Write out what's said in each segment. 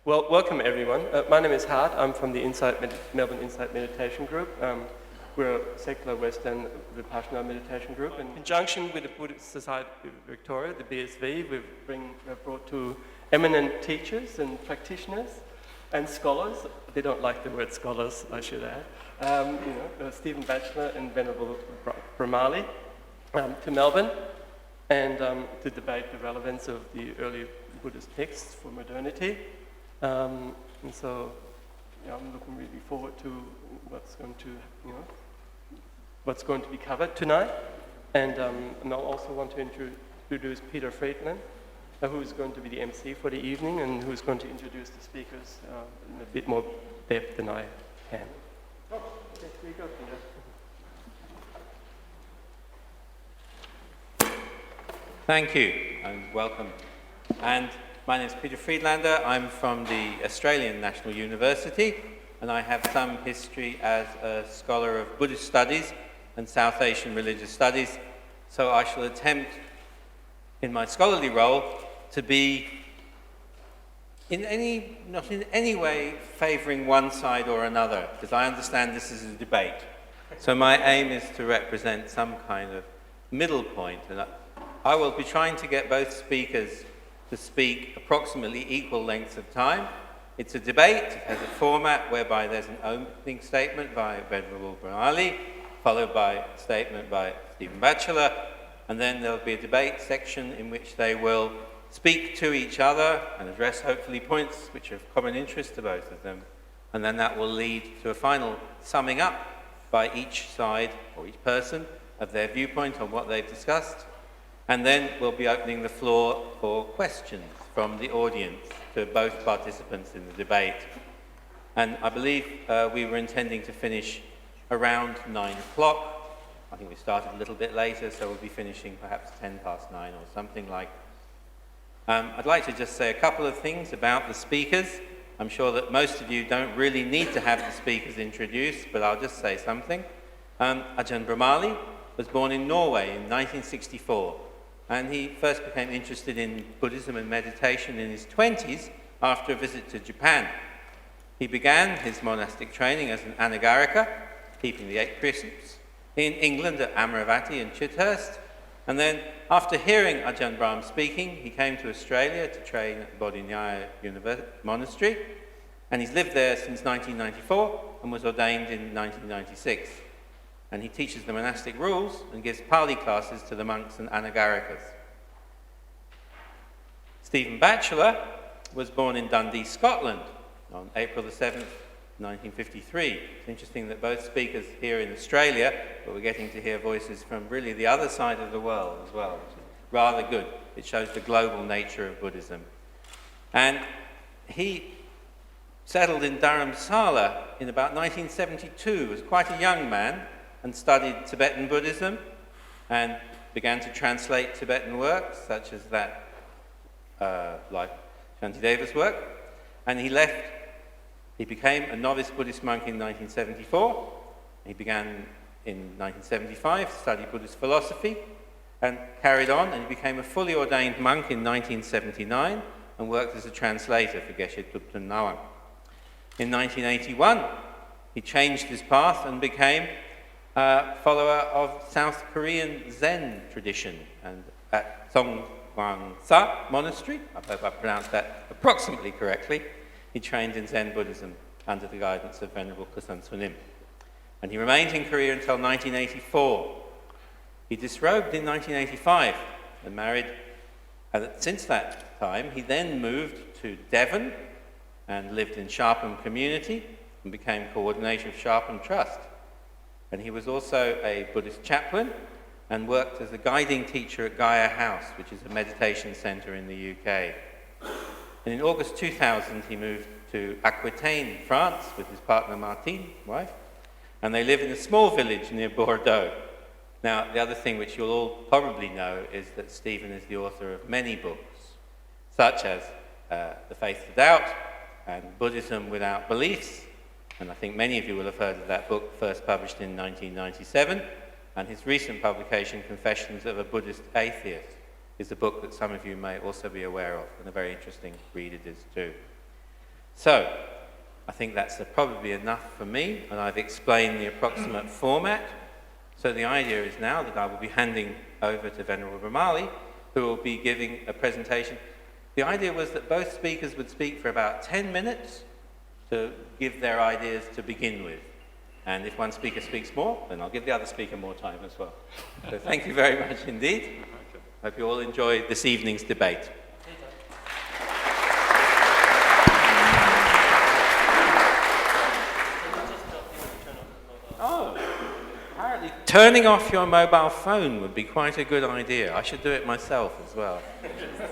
Well, welcome everyone. My name is Hart. I'm from the Melbourne Insight Meditation Group. We're a secular Western Vipassana meditation group. In conjunction with the Buddhist Society of Victoria, the BSV, we've brought two eminent teachers and practitioners and scholars. They don't like the word scholars, I should add. Stephen Batchelor and Ven Brahmali to Melbourne and to debate the relevance of the early Buddhist texts for modernity. And so I'm looking really forward to what's going to be covered tonight. And I also want to introduce Peter Friedland, who is going to be the MC for the evening and who is going to introduce the speakers in a bit more depth than I can. Oh, okay, here you go, Peter. Thank you and welcome. And my name is Peter Friedlander. I'm from the Australian National University and I have some history as a scholar of Buddhist studies and South Asian religious studies. So I shall attempt in my scholarly role to be not in any way favouring one side or another, because I understand this is a debate. So my aim is to represent some kind of middle point, and I will be trying to get both speakers to speak approximately equal lengths of time. It's a debate. It has a format whereby there's an opening statement by Ven Brahmali, followed by a statement by Stephen Batchelor, and then there'll be a debate section in which they will speak to each other and address hopefully points which are of common interest to both of them. And then that will lead to a final summing up by each side or each person of their viewpoint on what they've discussed. And then we'll be opening the floor for questions from the audience to both participants in the debate. And I believe we were intending to finish around 9 o'clock. I think we started a little bit later, so we'll be finishing perhaps 10 past 9 or something like that. I'd like to just say a couple of things about the speakers. I'm sure that most of you don't really need to have the speakers introduced, but I'll just say something. Augustine Brahmali was born in Norway in 1964. And he first became interested in Buddhism and meditation in his 20s after a visit to Japan. He began his monastic training as an anagarika, keeping the 8 precepts, in England at Amaravati and Chithurst. And then, after hearing Ajahn Brahm speaking, he came to Australia to train at the Bodhinyaya Monastery. And he's lived there since 1994 and was ordained in 1996. And he teaches the monastic rules and gives Pali classes to the monks and anagarikas. Stephen Batchelor was born in Dundee, Scotland on April the 7th, 1953. It's interesting that both speakers here in Australia, but we're getting to hear voices from really the other side of the world as well, which is rather good. It shows the global nature of Buddhism. And he settled in Dharamsala in about 1972 as quite a young man, and studied Tibetan Buddhism and began to translate Tibetan works, such as that, like Shantideva's work. And he became a novice Buddhist monk in 1974. He began in 1975 to study Buddhist philosophy and carried on, and he became a fully ordained monk in 1979 and worked as a translator for Geshe Thupten Nawang. In 1981, he changed his path and became follower of South Korean Zen tradition, and at Songwang-sa Monastery, I hope I pronounced that approximately correctly, he trained in Zen Buddhism under the guidance of Venerable Kusan Sunim. And he remained in Korea until 1984. He disrobed in 1985 and married, and since that time he then moved to Devon and lived in Sharpham Community and became coordinator of Sharpham Trust. And he was also a Buddhist chaplain and worked as a guiding teacher at Gaia House, which is a meditation centre in the UK. And in August 2000, he moved to Aquitaine, France, with his partner Martine, wife, and they live in a small village near Bordeaux. Now, the other thing which you'll all probably know is that Stephen is the author of many books, such as The Faith to Doubt and Buddhism Without Beliefs. And I think many of you will have heard of that book, first published in 1997. And his recent publication, Confessions of a Buddhist Atheist, is a book that some of you may also be aware of, and a very interesting read it is too. So, I think that's probably enough for me, and I've explained the approximate format. So the idea is now that I will be handing over to Venerable Brahmali, who will be giving a presentation. The idea was that both speakers would speak for about 10 minutes to give their ideas to begin with. And if one speaker speaks more, then I'll give the other speaker more time as well. So thank you very much indeed. Hope you all enjoy this evening's debate. Oh, apparently turning off your mobile phone would be quite a good idea. I should do it myself as well.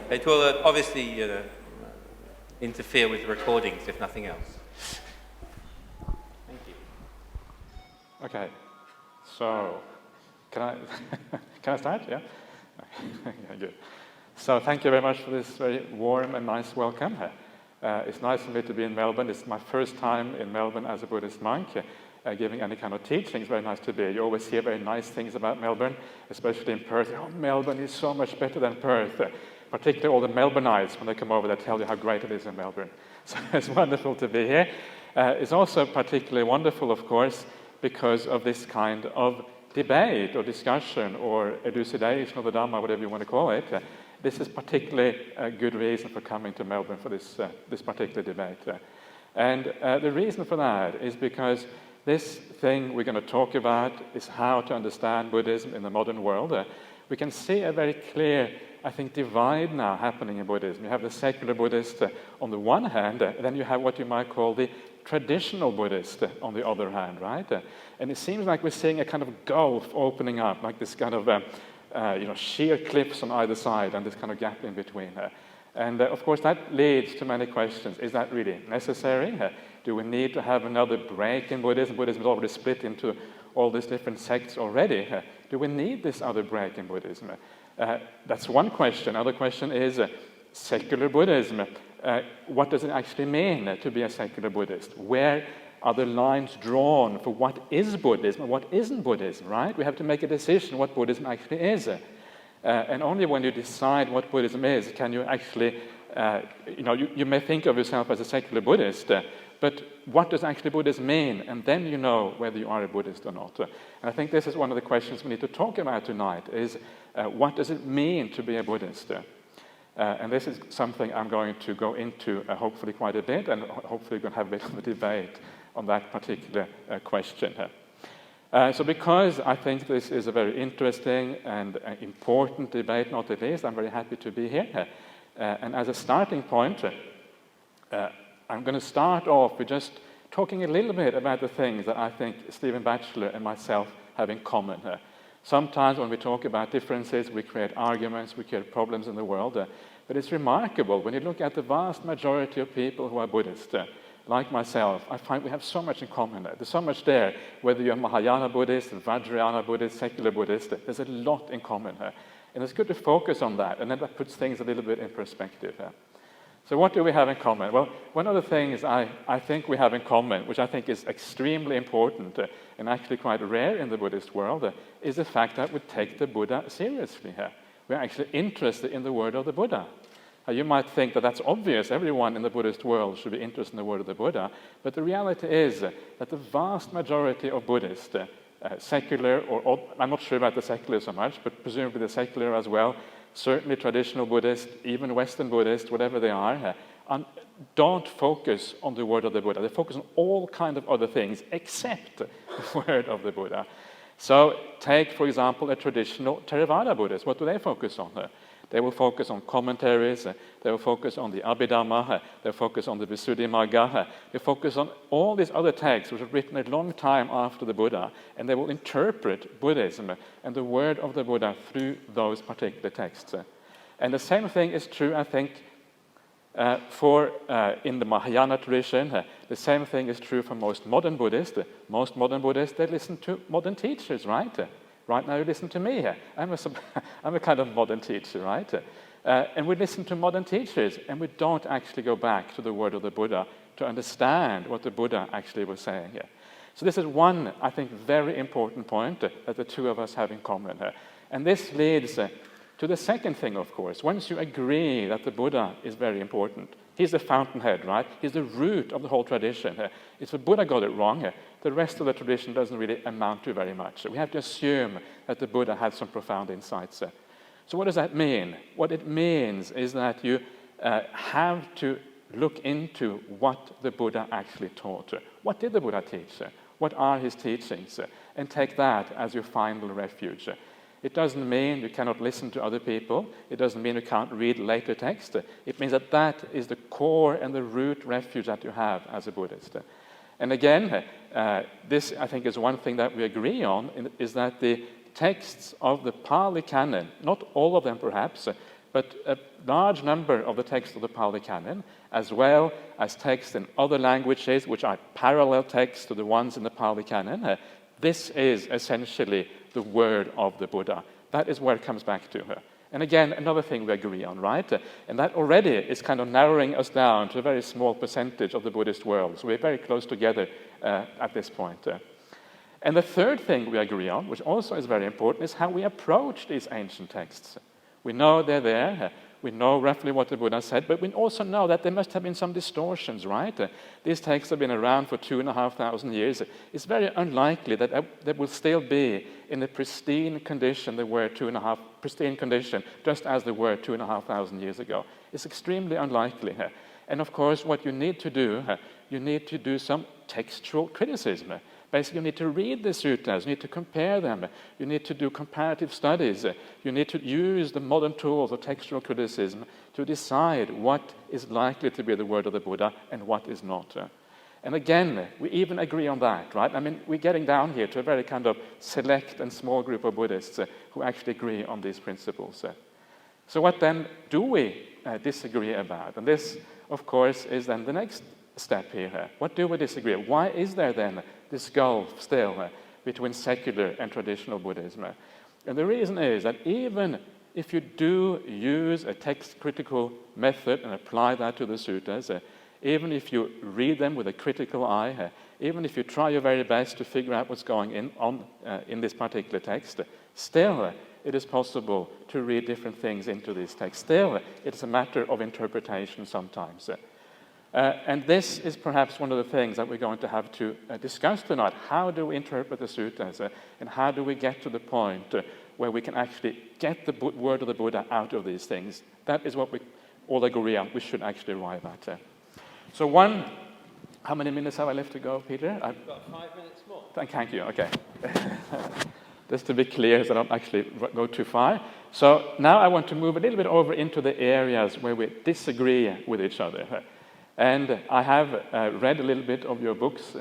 It will obviously interfere with the recordings, if nothing else. Thank you. Okay, so can I start? Yeah. Yeah, good. So thank you very much for this very warm and nice welcome. It's nice for me to be in Melbourne. It's my first time in Melbourne as a Buddhist monk, giving any kind of teaching. It's very nice to be. You always hear very nice things about Melbourne, especially in Perth. Oh, Melbourne is so much better than Perth. Particularly all the Melbourneites, when they come over, they tell you how great it is in Melbourne. So it's wonderful to be here. It's also particularly wonderful, of course, because of this kind of debate or discussion or elucidation of the Dhamma, whatever you want to call it. This is particularly a good reason for coming to Melbourne for this particular debate. And the reason for that is because this thing we're going to talk about is how to understand Buddhism in the modern world. We can see a very clear, I think, divide now happening in Buddhism. You have the secular Buddhist on the one hand, then you have what you might call the traditional Buddhist on the other hand, right? And it seems like we're seeing a kind of gulf opening up, like this kind of sheer cliffs on either side and this kind of gap in between. And of course that leads to many questions. Is that really necessary? Do we need to have another break in Buddhism? Buddhism is already split into all these different sects already. Do we need this other break in Buddhism? That's one question. Another question is secular Buddhism. What does it actually mean to be a secular Buddhist? Where are the lines drawn for what is Buddhism and what isn't Buddhism, right? We have to make a decision what Buddhism actually is. And only when you decide what Buddhism is can you actually, you may think of yourself as a secular Buddhist, but what does actually Buddhism mean? And then you know whether you are a Buddhist or not. And I think this is one of the questions we need to talk about tonight, is what does it mean to be a Buddhist? And this is something I'm going to go into hopefully quite a bit, and hopefully going to have a bit of a debate on that particular question. So because I think this is a very interesting and important debate, not the least, I'm very happy to be here. And as a starting point, I'm going to start off with just talking a little bit about the things that I think Stephen Batchelor and myself have in common. Sometimes when we talk about differences, we create arguments, we create problems in the world. But it's remarkable, when you look at the vast majority of people who are Buddhist, like myself, I find we have so much in common. There's so much there, whether you're Mahayana Buddhist, Vajrayana Buddhist, secular Buddhist, there's a lot in common. And it's good to focus on that, and then that puts things a little bit in perspective. So what do we have in common? Well, one of the things I think we have in common, which I think is extremely important and actually quite rare in the Buddhist world, is the fact that we take the Buddha seriously. We're actually interested in the word of the Buddha. You might think that that's obvious. Everyone in the Buddhist world should be interested in the word of the Buddha. But the reality is that the vast majority of Buddhists, secular, or I'm not sure about the secular so much, but presumably the secular as well, certainly traditional Buddhists, even Western Buddhists, whatever they are, don't focus on the word of the Buddha. They focus on all kinds of other things except the word of the Buddha. So take, for example, a traditional Theravada Buddhist. What do they focus on? They will focus on commentaries, they will focus on the Abhidhamma, they will focus on the Visuddhimagga, they focus on all these other texts which were written a long time after the Buddha, and they will interpret Buddhism and the word of the Buddha through those particular texts. And the same thing is true, I think, in the Mahayana tradition. The same thing is true for most modern Buddhists. Most modern Buddhists, they listen to modern teachers, right? Right now you listen to me here. I'm a kind of modern teacher, right? And we listen to modern teachers, and we don't actually go back to the word of the Buddha to understand what the Buddha actually was saying here. So this is one, I think, very important point that the two of us have in common. And this leads to the second thing, of course. Once you agree that the Buddha is very important, He's the fountainhead, right? He's the root of the whole tradition. It's the Buddha got it wrong. The rest of the tradition doesn't really amount to very much. We have to assume that the Buddha had some profound insights. So what does that mean? What it means is that you have to look into what the Buddha actually taught. What did the Buddha teach? What are his teachings? And take that as your final refuge. It doesn't mean you cannot listen to other people. It doesn't mean you can't read later text. It means that that is the core and the root refuge that you have as a Buddhist. And again, this I think is one thing that we agree on, is that the texts of the Pali Canon, not all of them perhaps, but a large number of the texts of the Pali Canon, as well as texts in other languages which are parallel texts to the ones in the Pali Canon, this is essentially the word of the Buddha. That is where it comes back to. And again, another thing we agree on, right? And that already is kind of narrowing us down to a very small percentage of the Buddhist world. So we're very close together at this point. And the third thing we agree on, which also is very important, is how we approach these ancient texts. We know they're there. We know roughly what the Buddha said, but we also know that there must have been some distortions, right? These texts have been around for 2,500 years. It's very unlikely that they will still be in the pristine condition they were pristine condition, just as they were 2,500 years ago. It's extremely unlikely. And of course, what you need to do some textual criticism. Basically, you need to read the suttas, you need to compare them, you need to do comparative studies, you need to use the modern tools of textual criticism to decide what is likely to be the word of the Buddha and what is not. And again, we even agree on that, right? I mean, we're getting down here to a very kind of select and small group of Buddhists who actually agree on these principles. So what then do we disagree about? And this, of course, is then the next step here. What do we disagree? Why is there then this gulf still between secular and traditional Buddhism? And the reason is that even if you do use a text-critical method and apply that to the suttas, even if you read them with a critical eye, even if you try your very best to figure out what's going on in this particular text, still it is possible to read different things into this text. Still, it's a matter of interpretation sometimes. And this is perhaps one of the things that we're going to have to discuss tonight. How do we interpret the suttas, and how do we get to the point where we can actually get the word of the Buddha out of these things? That is what we all agree on we should actually arrive at. So how many minutes have I left to go, Peter? I've got 5 minutes more. Thank you, okay. Just to be clear, so I don't actually go too far. So now I want to move a little bit over into the areas where we disagree with each other. And I have read a little bit of your books,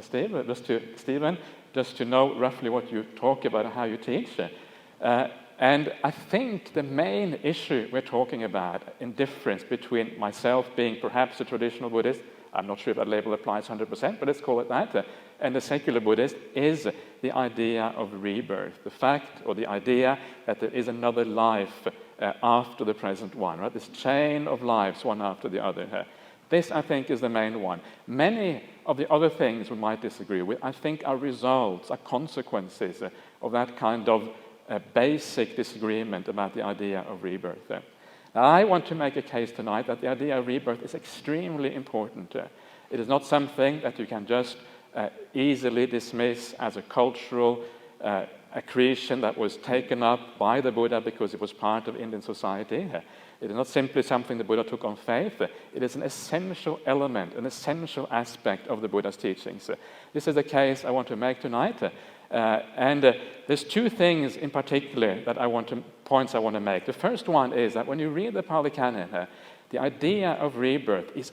Stephen, just to know roughly what you talk about and how you teach. And I think the main issue we're talking about in difference between myself being perhaps a traditional Buddhist, I'm not sure if that label applies 100%, but let's call it that, and the secular Buddhist is the idea of rebirth, the fact or the idea that there is another life after the present one, right? This chain of lives, one after the other. This, I think, is the main one. Many of the other things we might disagree with, I think, are results, are consequences of that kind of basic disagreement about the idea of rebirth. Now, I want to make a case tonight that the idea of rebirth is extremely important. It is not something that you can just easily dismiss as a cultural accretion that was taken up by the Buddha because it was part of Indian society. It is not simply something the Buddha took on faith. It is an essential element, an essential aspect of the Buddha's teachings. This is the case I want to make tonight. And there's two things in particular points I want to make. The first one is that when you read the Pali Canon, the idea of rebirth is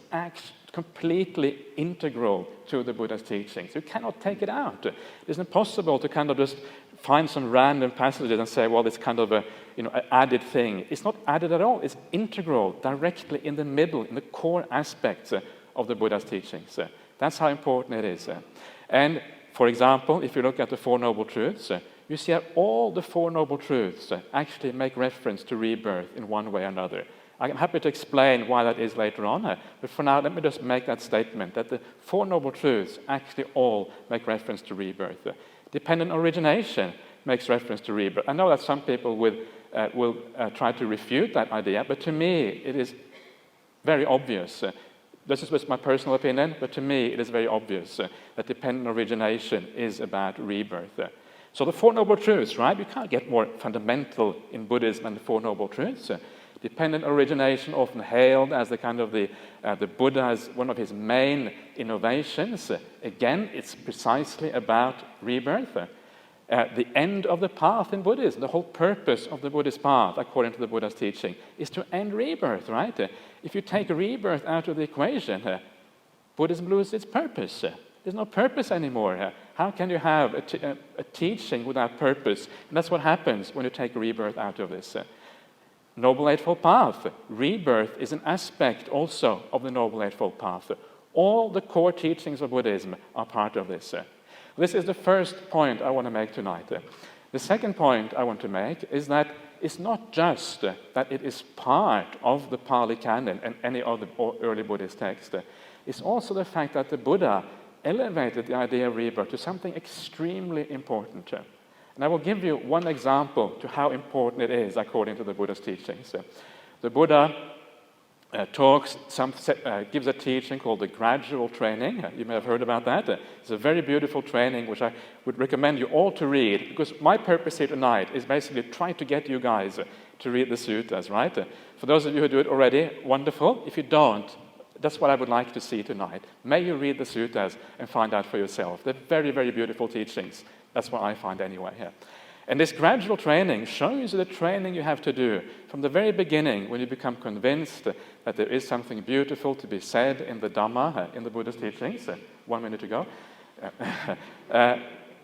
completely integral to the Buddha's teachings. You cannot take it out. It's impossible to kind of just find some random passages and say, well, it's kind of an added thing. It's not added at all. It's integral, directly in the middle, in the core aspects of the Buddha's teachings. That's how important it is. And for example, if you look at the Four Noble Truths, you see that all the Four Noble Truths actually make reference to rebirth in one way or another. I'm happy to explain why that is later on, but for now, let me just make that statement, that the Four Noble Truths actually all make reference to rebirth. Dependent origination makes reference to rebirth. I know that some people will try to refute that idea, but to me, it is very obvious. This is just my personal opinion, but to me it is very obvious that dependent origination is about rebirth. So the Four Noble Truths, right? You can't get more fundamental in Buddhism than the Four Noble Truths. Dependent origination, often hailed as the kind of the Buddha as one of his main innovations. Again, it's precisely about rebirth. The end of the path in Buddhism, the whole purpose of the Buddhist path, according to the Buddha's teaching, is to end rebirth, right? If you take rebirth out of the equation, Buddhism loses its purpose. There's no purpose anymore. How can you have a teaching without purpose? And that's what happens when you take rebirth out of this. Noble Eightfold Path. Rebirth is an aspect also of the Noble Eightfold Path. All the core teachings of Buddhism are part of this. This is the first point I want to make tonight. The second point I want to make is that it's not just that it is part of the Pali Canon and any other early Buddhist text. It's also the fact that the Buddha elevated the idea of rebirth to something extremely important. And I will give you one example to how important it is according to the Buddha's teachings. The Buddha gives a teaching called the gradual training. You may have heard about that. It's a very beautiful training which I would recommend you all to read, because my purpose here tonight is basically try to get you guys to read the suttas, right? For those of you who do it already, wonderful. If you don't, that's what I would like to see tonight. May you read the suttas and find out for yourself. They're very, very beautiful teachings. That's what I find anyway here. And this gradual training shows you the training you have to do from the very beginning when you become convinced that there is something beautiful to be said in the Dhamma, in the Buddha's teachings. 1 minute to go.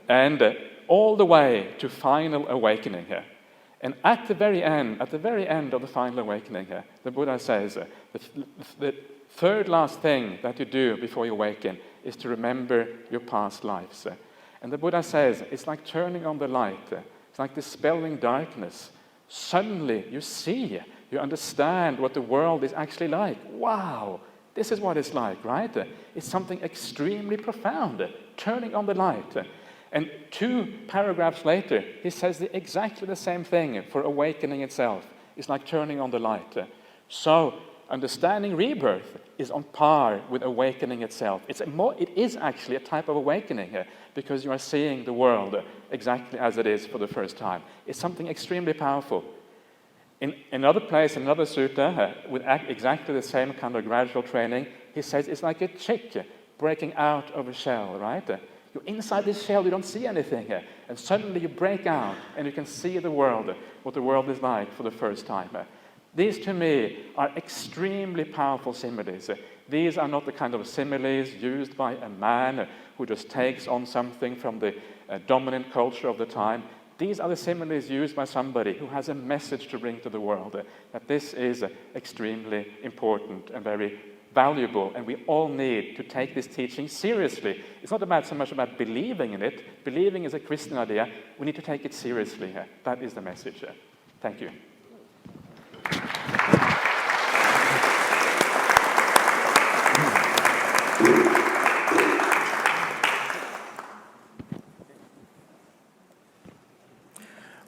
And all the way to final awakening here. And at the very end of the final awakening here, the Buddha says the third last thing that you do before you awaken is to remember your past lives. And the Buddha says it's like turning on the light. It's like dispelling darkness. Suddenly you see, you understand what the world is actually like. Wow, this is what it's like, right? It's something extremely profound, turning on the light. And 2 paragraphs later, he says exactly the same thing for awakening itself. It's like turning on the light. So understanding rebirth is on par with awakening itself. It is actually a type of awakening here, because you are seeing the world exactly as it is for the first time. It's something extremely powerful. In another place, in another sutta, with exactly the same kind of gradual training, he says it's like a chick breaking out of a shell, right? You're inside this shell, you don't see anything here, and suddenly you break out and you can see the world, what the world is like for the first time. These, to me, are extremely powerful similes. These are not the kind of similes used by a man who just takes on something from the dominant culture of the time. These are the similes used by somebody who has a message to bring to the world, that this is extremely important and very valuable, and we all need to take this teaching seriously. It's not so much about believing in it. Believing is a Christian idea. We need to take it seriously here. That is the message. Thank you.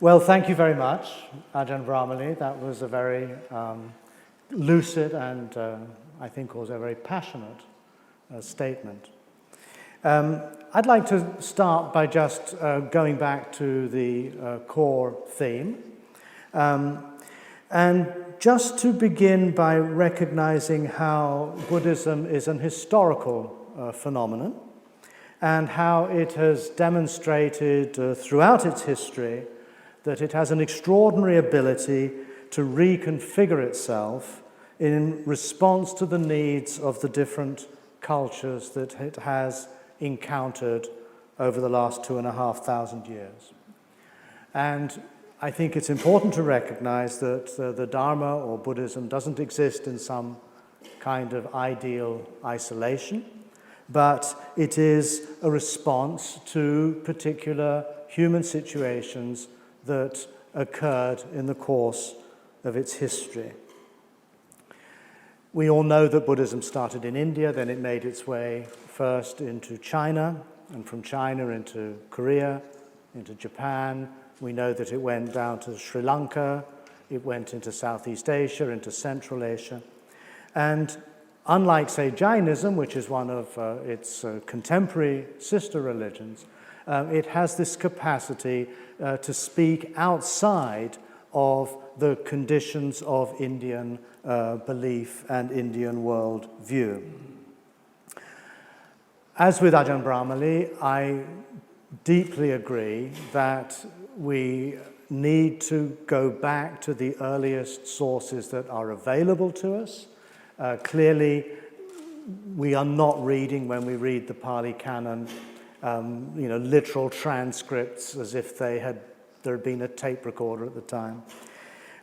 Well, thank you very much, Ajahn Brahmali. That was a very lucid and I think also a very passionate statement. I'd like to start by just going back to the core theme. And just to begin by recognizing how Buddhism is an historical phenomenon and how it has demonstrated throughout its history that it has an extraordinary ability to reconfigure itself in response to the needs of the different cultures that it has encountered over the last 2,500 years. And I think it's important to recognize that the Dharma or Buddhism doesn't exist in some kind of ideal isolation, but it is a response to particular human situations that occurred in the course of its history. We all know that Buddhism started in India, then it made its way first into China, and from China into Korea, into Japan. We know that it went down to Sri Lanka, it went into Southeast Asia, into Central Asia. And unlike, say, Jainism, which is one of its contemporary sister religions, it has this capacity to speak outside of the conditions of Indian belief and Indian world view. As with Ajahn Brahmali, I deeply agree that we need to go back to the earliest sources that are available to us. Clearly, we are not reading, when we read the Pali Canon, literal transcripts as if there had been a tape recorder at the time.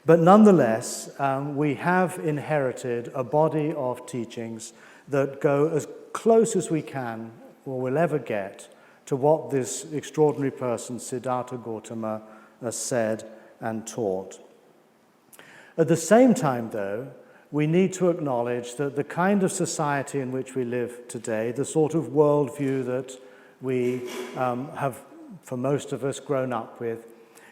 But nonetheless, we have inherited a body of teachings that go as close as we can, or will ever get, to what this extraordinary person, Siddhartha Gautama, said and taught. At the same time, though, we need to acknowledge that the kind of society in which we live today, the sort of worldview that we have, for most of us, grown up with,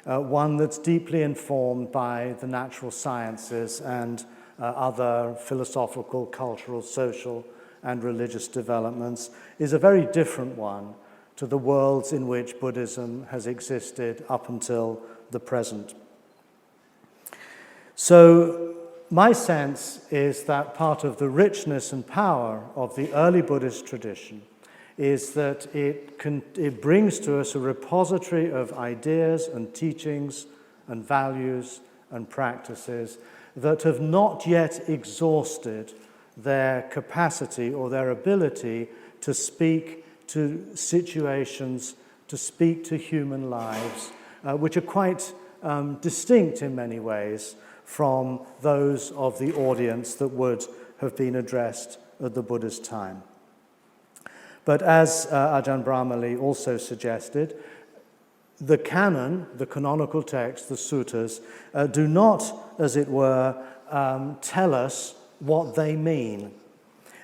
one that's deeply informed by the natural sciences and other philosophical, cultural, social, and religious developments, is a very different one to the worlds in which Buddhism has existed up until the present. So my sense is that part of the richness and power of the early Buddhist tradition is that it brings to us a repository of ideas and teachings and values and practices that have not yet exhausted their capacity or their ability to speak to situations, to speak to human lives, which are quite distinct in many ways from those of the audience that would have been addressed at the Buddha's time. But as Ajahn Brahmali also suggested, the canon, the canonical text, the suttas, do not, as it were, tell us what they mean.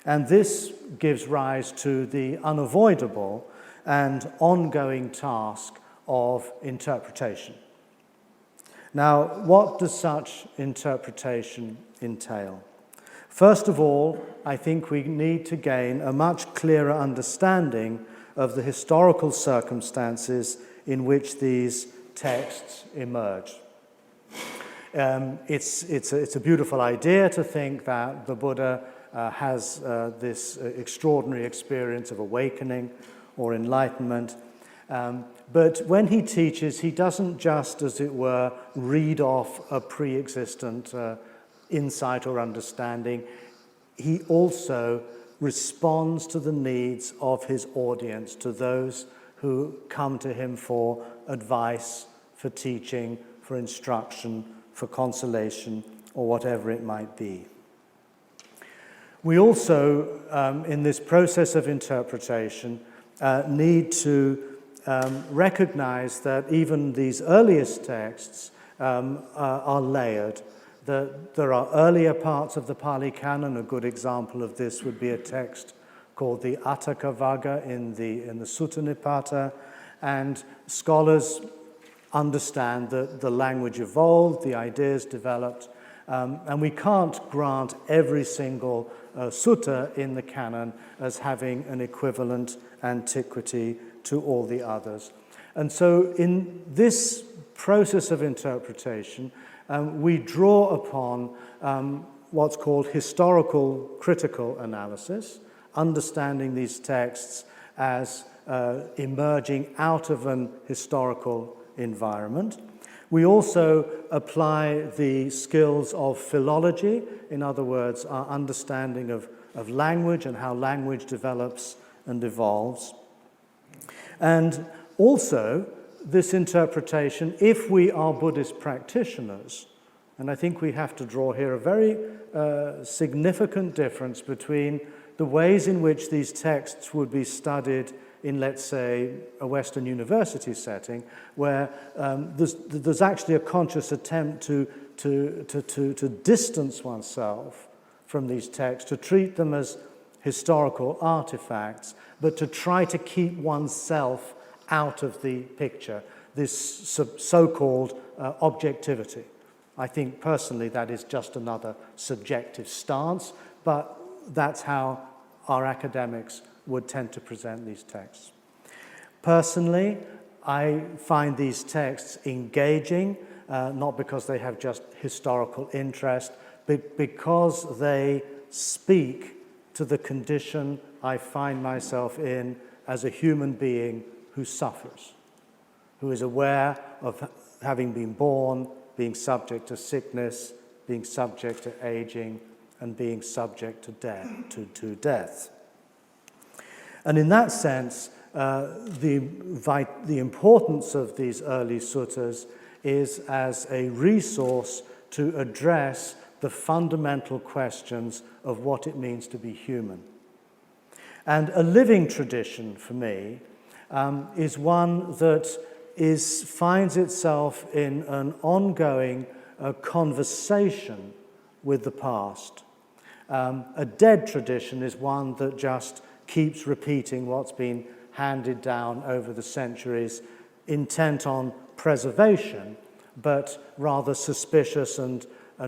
And this gives rise to the unavoidable and ongoing task of interpretation. Now, what does such interpretation entail? First of all, I think we need to gain a much clearer understanding of the historical circumstances in which these texts emerge. It's a beautiful idea to think that the Buddha has this extraordinary experience of awakening or enlightenment. But when he teaches, he doesn't just, as it were, read off a pre-existent insight or understanding. He also responds to the needs of his audience, to those who come to him for advice, for teaching, for instruction, for consolation, or whatever it might be. We also, in this process of interpretation, need to recognize that even these earliest texts are layered. There are earlier parts of the Pali Canon. A good example of this would be a text called the Attaka Vagga in the Sutta Nipata, and scholars understand that the language evolved, the ideas developed, and we can't grant every single sutta in the canon as having an equivalent antiquity to all the others. And so in this process of interpretation, we draw upon what's called historical critical analysis, understanding these texts as emerging out of an historical environment. We also apply the skills of philology, in other words, our understanding of language and how language develops and evolves. And also, this interpretation, if we are Buddhist practitioners, and I think we have to draw here a very significant difference between the ways in which these texts would be studied in, let's say, a Western university setting, where there's actually a conscious attempt to distance oneself from these texts, to treat them as historical artifacts, but to try to keep oneself out of the picture, this so-called objectivity. I think personally that is just another subjective stance, but that's how our academics would tend to present these texts. Personally, I find these texts engaging, not because they have just historical interest, but because they speak to the condition I find myself in as a human being who suffers, who is aware of having been born, being subject to sickness, being subject to aging, and being subject to death. And in that sense, the importance of these early suttas is as a resource to address the fundamental questions of what it means to be human. And a living tradition for me is one that finds itself in an ongoing conversation with the past. A dead tradition is one that just keeps repeating what's been handed down over the centuries, intent on preservation, but rather suspicious and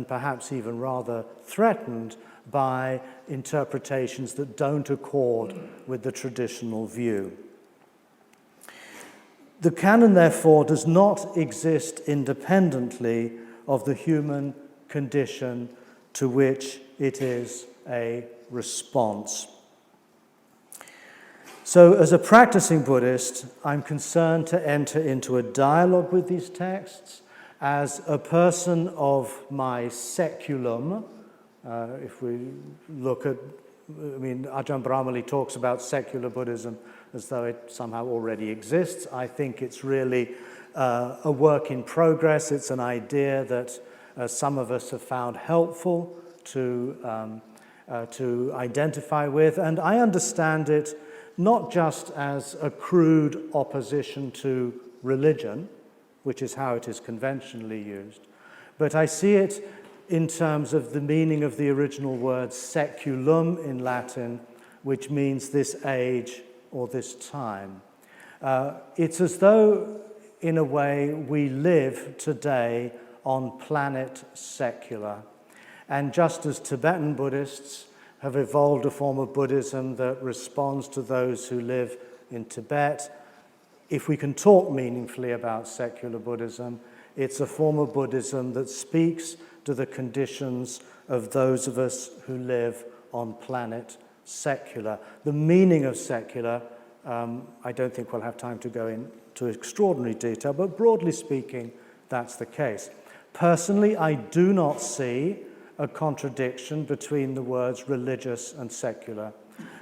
perhaps even rather threatened by interpretations that don't accord with the traditional view. The canon, therefore, does not exist independently of the human condition to which it is a response. So, as a practicing Buddhist, I'm concerned to enter into a dialogue with these texts as a person of my seculum. If we look at, Ajahn Brahmali talks about secular Buddhism as though it somehow already exists. I think it's really a work in progress. It's an idea that some of us have found helpful to identify with, and I understand it not just as a crude opposition to religion, which is how it is conventionally used, but I see it in terms of the meaning of the original word seculum in Latin, which means this age or this time. It's as though, in a way, we live today on planet secular. And just as Tibetan Buddhists have evolved a form of Buddhism that responds to those who live in Tibet, if we can talk meaningfully about secular Buddhism, it's a form of Buddhism that speaks to the conditions of those of us who live on planet secular. The meaning of secular, I don't think we'll have time to go into extraordinary detail, but broadly speaking, that's the case. Personally, I do not see a contradiction between the words religious and secular.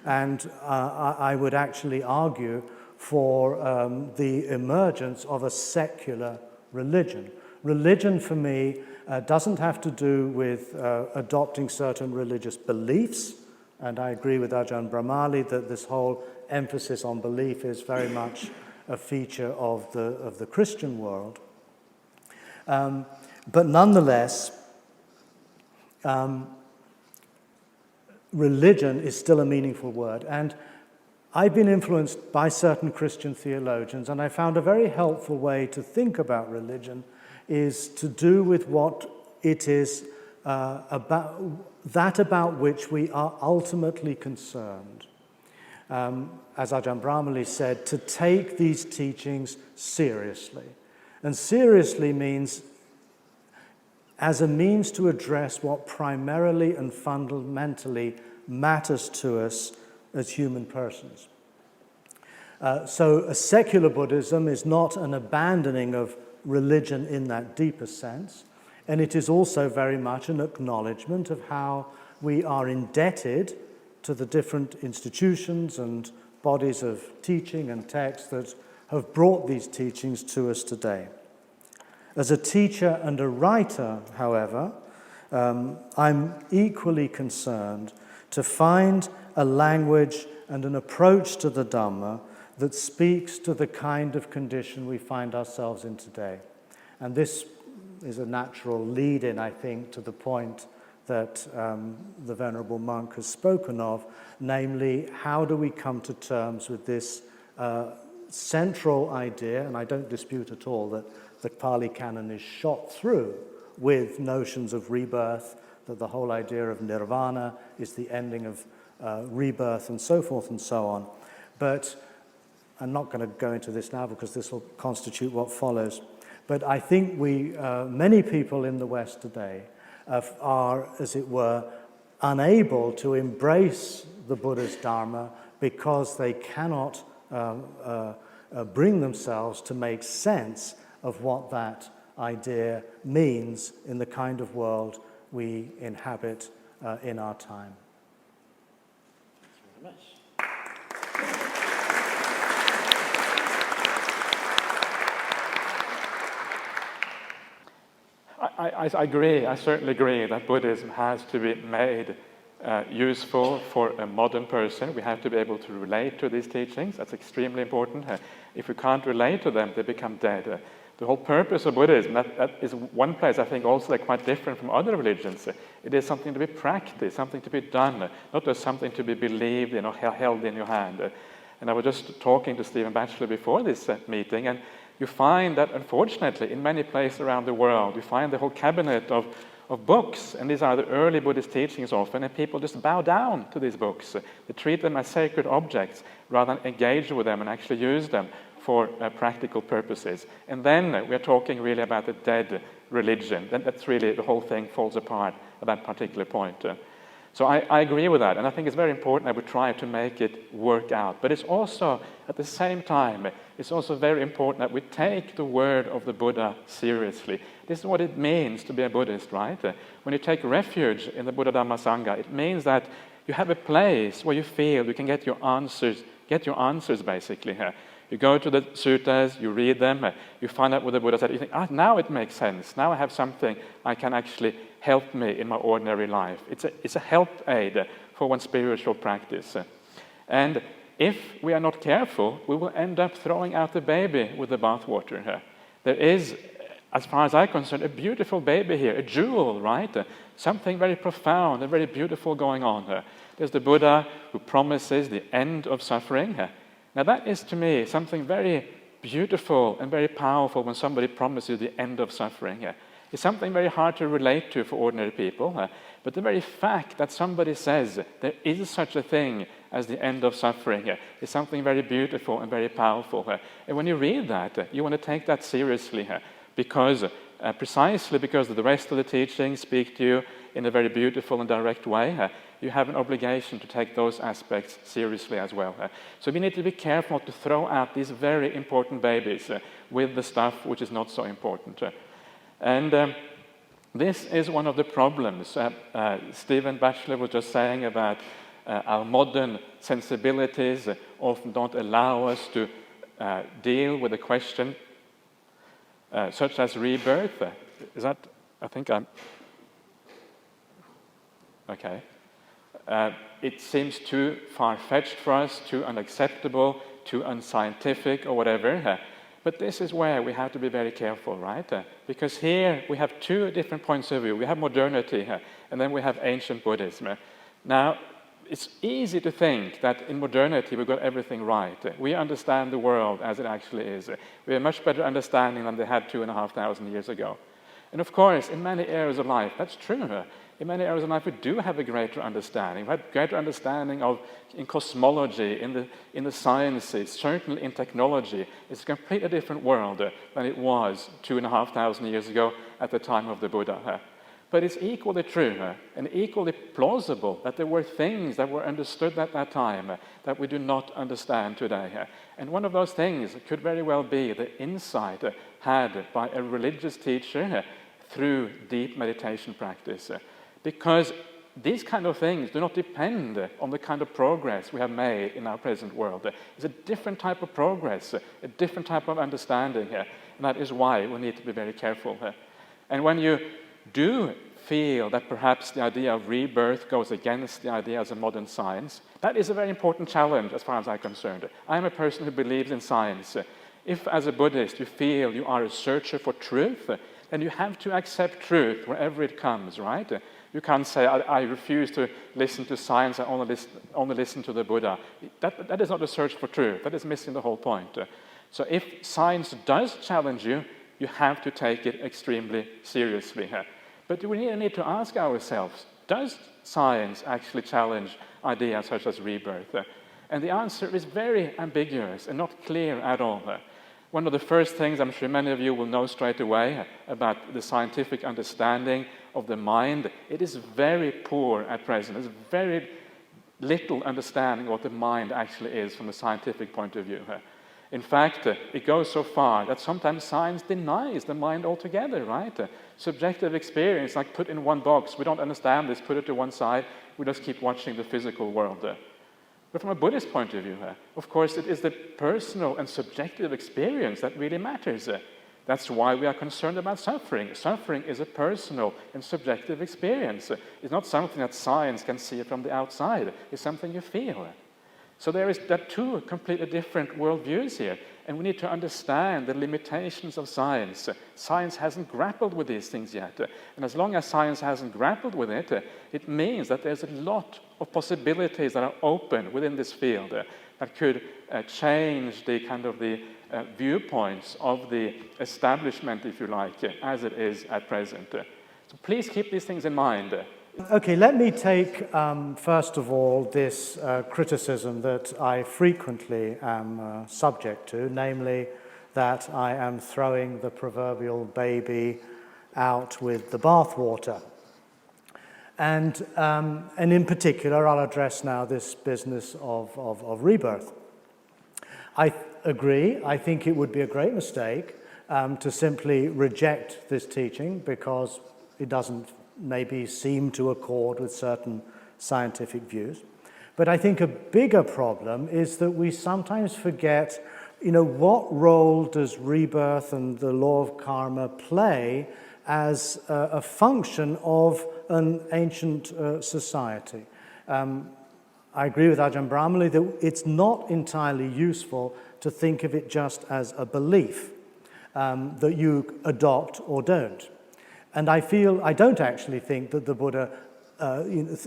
And I would actually argue for the emergence of a secular religion. Religion, for me, doesn't have to do with adopting certain religious beliefs, and I agree with Ajahn Brahmali that this whole emphasis on belief is very much a feature of the Christian world. But nonetheless, religion is still a meaningful word. And I've been influenced by certain Christian theologians, and I found a very helpful way to think about religion is to do with what it is about which we are ultimately concerned. As Ajahn Brahmali said, to take these teachings seriously. And seriously means as a means to address what primarily and fundamentally matters to us as human persons. So a secular Buddhism is not an abandoning of religion in that deeper sense, and it is also very much an acknowledgement of how we are indebted to the different institutions and bodies of teaching and text that have brought these teachings to us today. As a teacher and a writer, however, I'm equally concerned to find a language and an approach to the Dhamma that speaks to the kind of condition we find ourselves in today. And this is a natural lead-in, I think, to the point that the Venerable Monk has spoken of, namely, how do we come to terms with this central idea, and I don't dispute at all that the Pali Canon is shot through with notions of rebirth that the whole idea of nirvana is the ending of rebirth and so forth and so on. But I'm not going to go into this now because this will constitute what follows. But I think many people in the West today are, as it were, unable to embrace the Buddha's Dharma because they cannot bring themselves to make sense of what that idea means in the kind of world we inhabit in our time. Thank you very much. I agree, I certainly agree that Buddhism has to be made useful for a modern person. We have to be able to relate to these teachings. That's extremely important. If we can't relate to them, they become dead. The whole purpose of Buddhism, that is one place I think also quite different from other religions. It is something to be practiced, something to be done, not just something to be believed, held in your hand. And I was just talking to Stephen Batchelor before this meeting, and you find that, unfortunately, in many places around the world, you find the whole cabinet of books, and these are the early Buddhist teachings often, and people just bow down to these books. They treat them as sacred objects rather than engage with them and actually use them for practical purposes. And then we're talking really about the dead religion. That's really, the whole thing falls apart at that particular point. So I agree with that, and I think it's very important that we try to make it work out. But it's also, at the same time, it's also very important that we take the word of the Buddha seriously. This is what it means to be a Buddhist, right? When you take refuge in the Buddha Dhamma Sangha, it means that you have a place where you feel you can get your answers basically. You go to the suttas, you read them, you find out what the Buddha said, you think, now it makes sense. Now I have something I can actually help me in my ordinary life. It's a help aid for one's spiritual practice. And if we are not careful, we will end up throwing out the baby with the bathwater. There is, as far as I'm concerned, a beautiful baby here, a jewel, right? Something very profound and very beautiful going on. There's the Buddha who promises the end of suffering. Now that is, to me, something very beautiful and very powerful when somebody promises the end of suffering. It's something very hard to relate to for ordinary people, but the very fact that somebody says there is such a thing as the end of suffering is something very beautiful and very powerful. And when you read that, you want to take that seriously, because precisely because the rest of the teachings speak to you in a very beautiful and direct way, you have an obligation to take those aspects seriously as well. So we need to be careful not to throw out these very important babies with the stuff which is not so important. And this is one of the problems. Stephen Batchelor was just saying about our modern sensibilities often don't allow us to deal with a question such as rebirth. Is that, I think I'm... Okay. It seems too far-fetched for us, too unacceptable, too unscientific, or whatever. But this is where we have to be very careful, right? Because here we have two different points of view. We have modernity, and then we have ancient Buddhism. Now, it's easy to think that in modernity we've got everything right. We understand the world as it actually is. We have a much better understanding than they had 2,500 years ago. And of course, in many areas of life, that's true. In many areas of life, we do have a greater understanding. We have greater understanding in cosmology, in the sciences, certainly in technology. It's a completely different world than it was 2,500 years ago at the time of the Buddha. But it's equally true and equally plausible that there were things that were understood at that time that we do not understand today. And one of those things could very well be the insight had by a religious teacher through deep meditation practice. Because these kind of things do not depend on the kind of progress we have made in our present world. It's a different type of progress, a different type of understanding here. And that is why we need to be very careful. And when you do feel that perhaps the idea of rebirth goes against the idea as a modern science, that is a very important challenge as far as I'm concerned. I'm a person who believes in science. If, as a Buddhist, you feel you are a searcher for truth, then you have to accept truth wherever it comes, right? You can't say, I refuse to listen to science, I only listen to the Buddha. That is not a search for truth. That is missing the whole point. So if science does challenge you, you have to take it extremely seriously. But we need to ask ourselves, does science actually challenge ideas such as rebirth? And the answer is very ambiguous and not clear at all. One of the first things I'm sure many of you will know straight away about the scientific understanding of the mind, it is very poor at present. There's very little understanding of what the mind actually is from a scientific point of view. In fact, it goes so far that sometimes science denies the mind altogether, right? Subjective experience, like put in one box, we don't understand this, put it to one side, we just keep watching the physical world. But from a Buddhist point of view, of course, it is the personal and subjective experience that really matters. That's why we are concerned about suffering. Suffering is a personal and subjective experience. It's not something that science can see from the outside. It's something you feel. So there are two completely different worldviews here, and we need to understand the limitations of science. Science hasn't grappled with these things yet, and as long as science hasn't grappled with it, it means that there's a lot of possibilities that are open within this field that could change the kind of the viewpoints of the establishment, if you like, as it is at present. So please keep these things in mind. Okay, let me take, first of all, this criticism that I frequently am subject to, namely that I am throwing the proverbial baby out with the bathwater. And in particular, I'll address now this business of rebirth. I agree. I think it would be a great mistake to simply reject this teaching because it doesn't maybe seem to accord with certain scientific views. But I think a bigger problem is that we sometimes forget, what role does rebirth and the law of karma play as a function of an ancient society. I agree with Ajahn Brahmali that it's not entirely useful to think of it just as a belief that you adopt or don't. And I don't actually think that the Buddha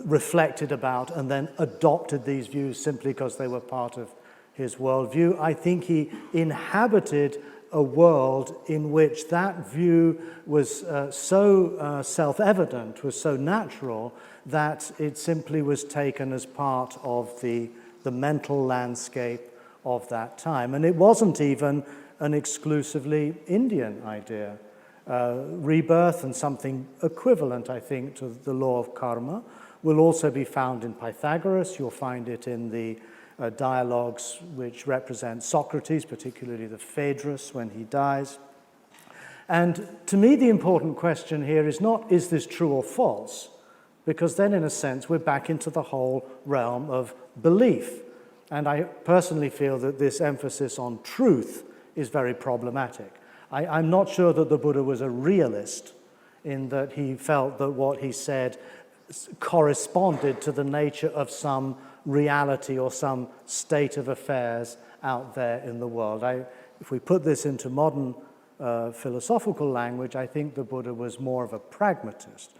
reflected about and then adopted these views simply because they were part of his worldview. I think he inhabited a world in which that view was so self-evident, was so natural, that it simply was taken as part of the mental landscape of that time. And it wasn't even an exclusively Indian idea. Rebirth and something equivalent, I think, to the law of karma will also be found in Pythagoras. You'll find it in the dialogues which represent Socrates, particularly the Phaedrus when he dies. And to me, the important question here is not, is this true or false? Because then, in a sense, we're back into the whole realm of belief. And I personally feel that this emphasis on truth is very problematic. I'm not sure that the Buddha was a realist in that he felt that what he said corresponded to the nature of some reality or some state of affairs out there in the world. If we put this into modern philosophical language, I think the Buddha was more of a pragmatist.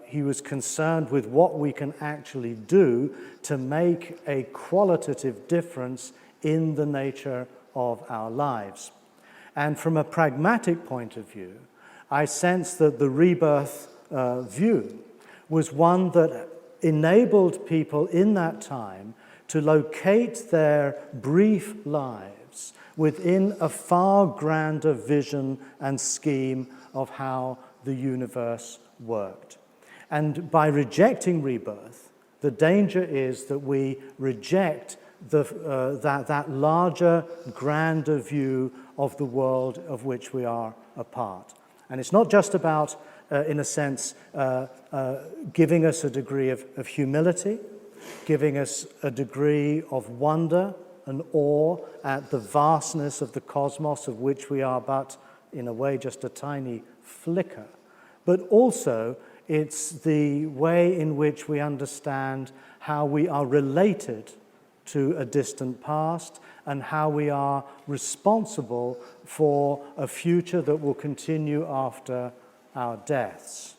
He was concerned with what we can actually do to make a qualitative difference in the nature of our lives. And from a pragmatic point of view, I sense that the rebirth view was one that enabled people in that time to locate their brief lives within a far grander vision and scheme of how the universe worked. And by rejecting rebirth, the danger is that we reject that larger, grander view of the world of which we are a part. And it's not just about, in a sense, giving us a degree of humility, giving us a degree of wonder and awe at the vastness of the cosmos of which we are but, in a way, just a tiny flicker. But also, it's the way in which we understand how we are related to a distant past and how we are responsible for a future that will continue after our deaths.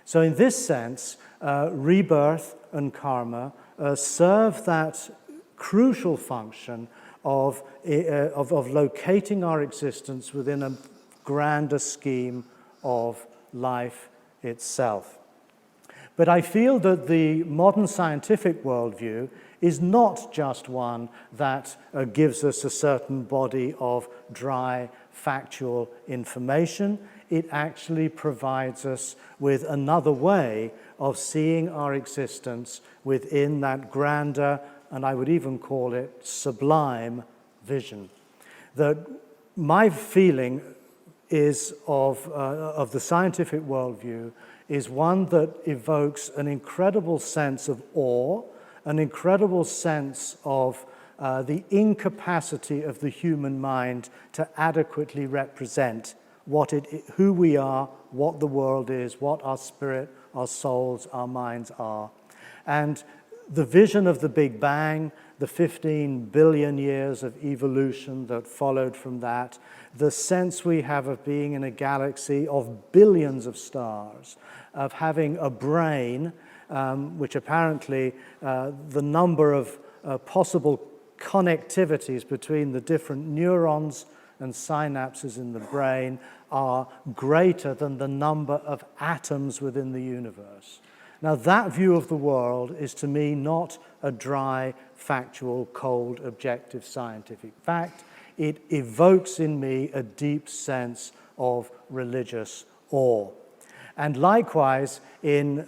So in this sense, rebirth and karma serve that crucial function of locating our existence within a grander scheme of life itself. But I feel that the modern scientific worldview is not just one that gives us a certain body of dry, factual information. It actually provides us with another way of seeing our existence within that grander, and I would even call it sublime, vision. That my feeling is of the scientific worldview is one that evokes an incredible sense of awe, an incredible sense of the incapacity of the human mind to adequately represent who we are, what the world is, what our spirit, our souls, our minds are. And the vision of the Big Bang, the 15 billion years of evolution that followed from that, the sense we have of being in a galaxy of billions of stars, of having a brain, which apparently the number of possible connectivities between the different neurons and synapses in the brain are greater than the number of atoms within the universe. Now, that view of the world is to me not a dry, factual, cold, objective scientific fact. It evokes in me a deep sense of religious awe. And likewise, in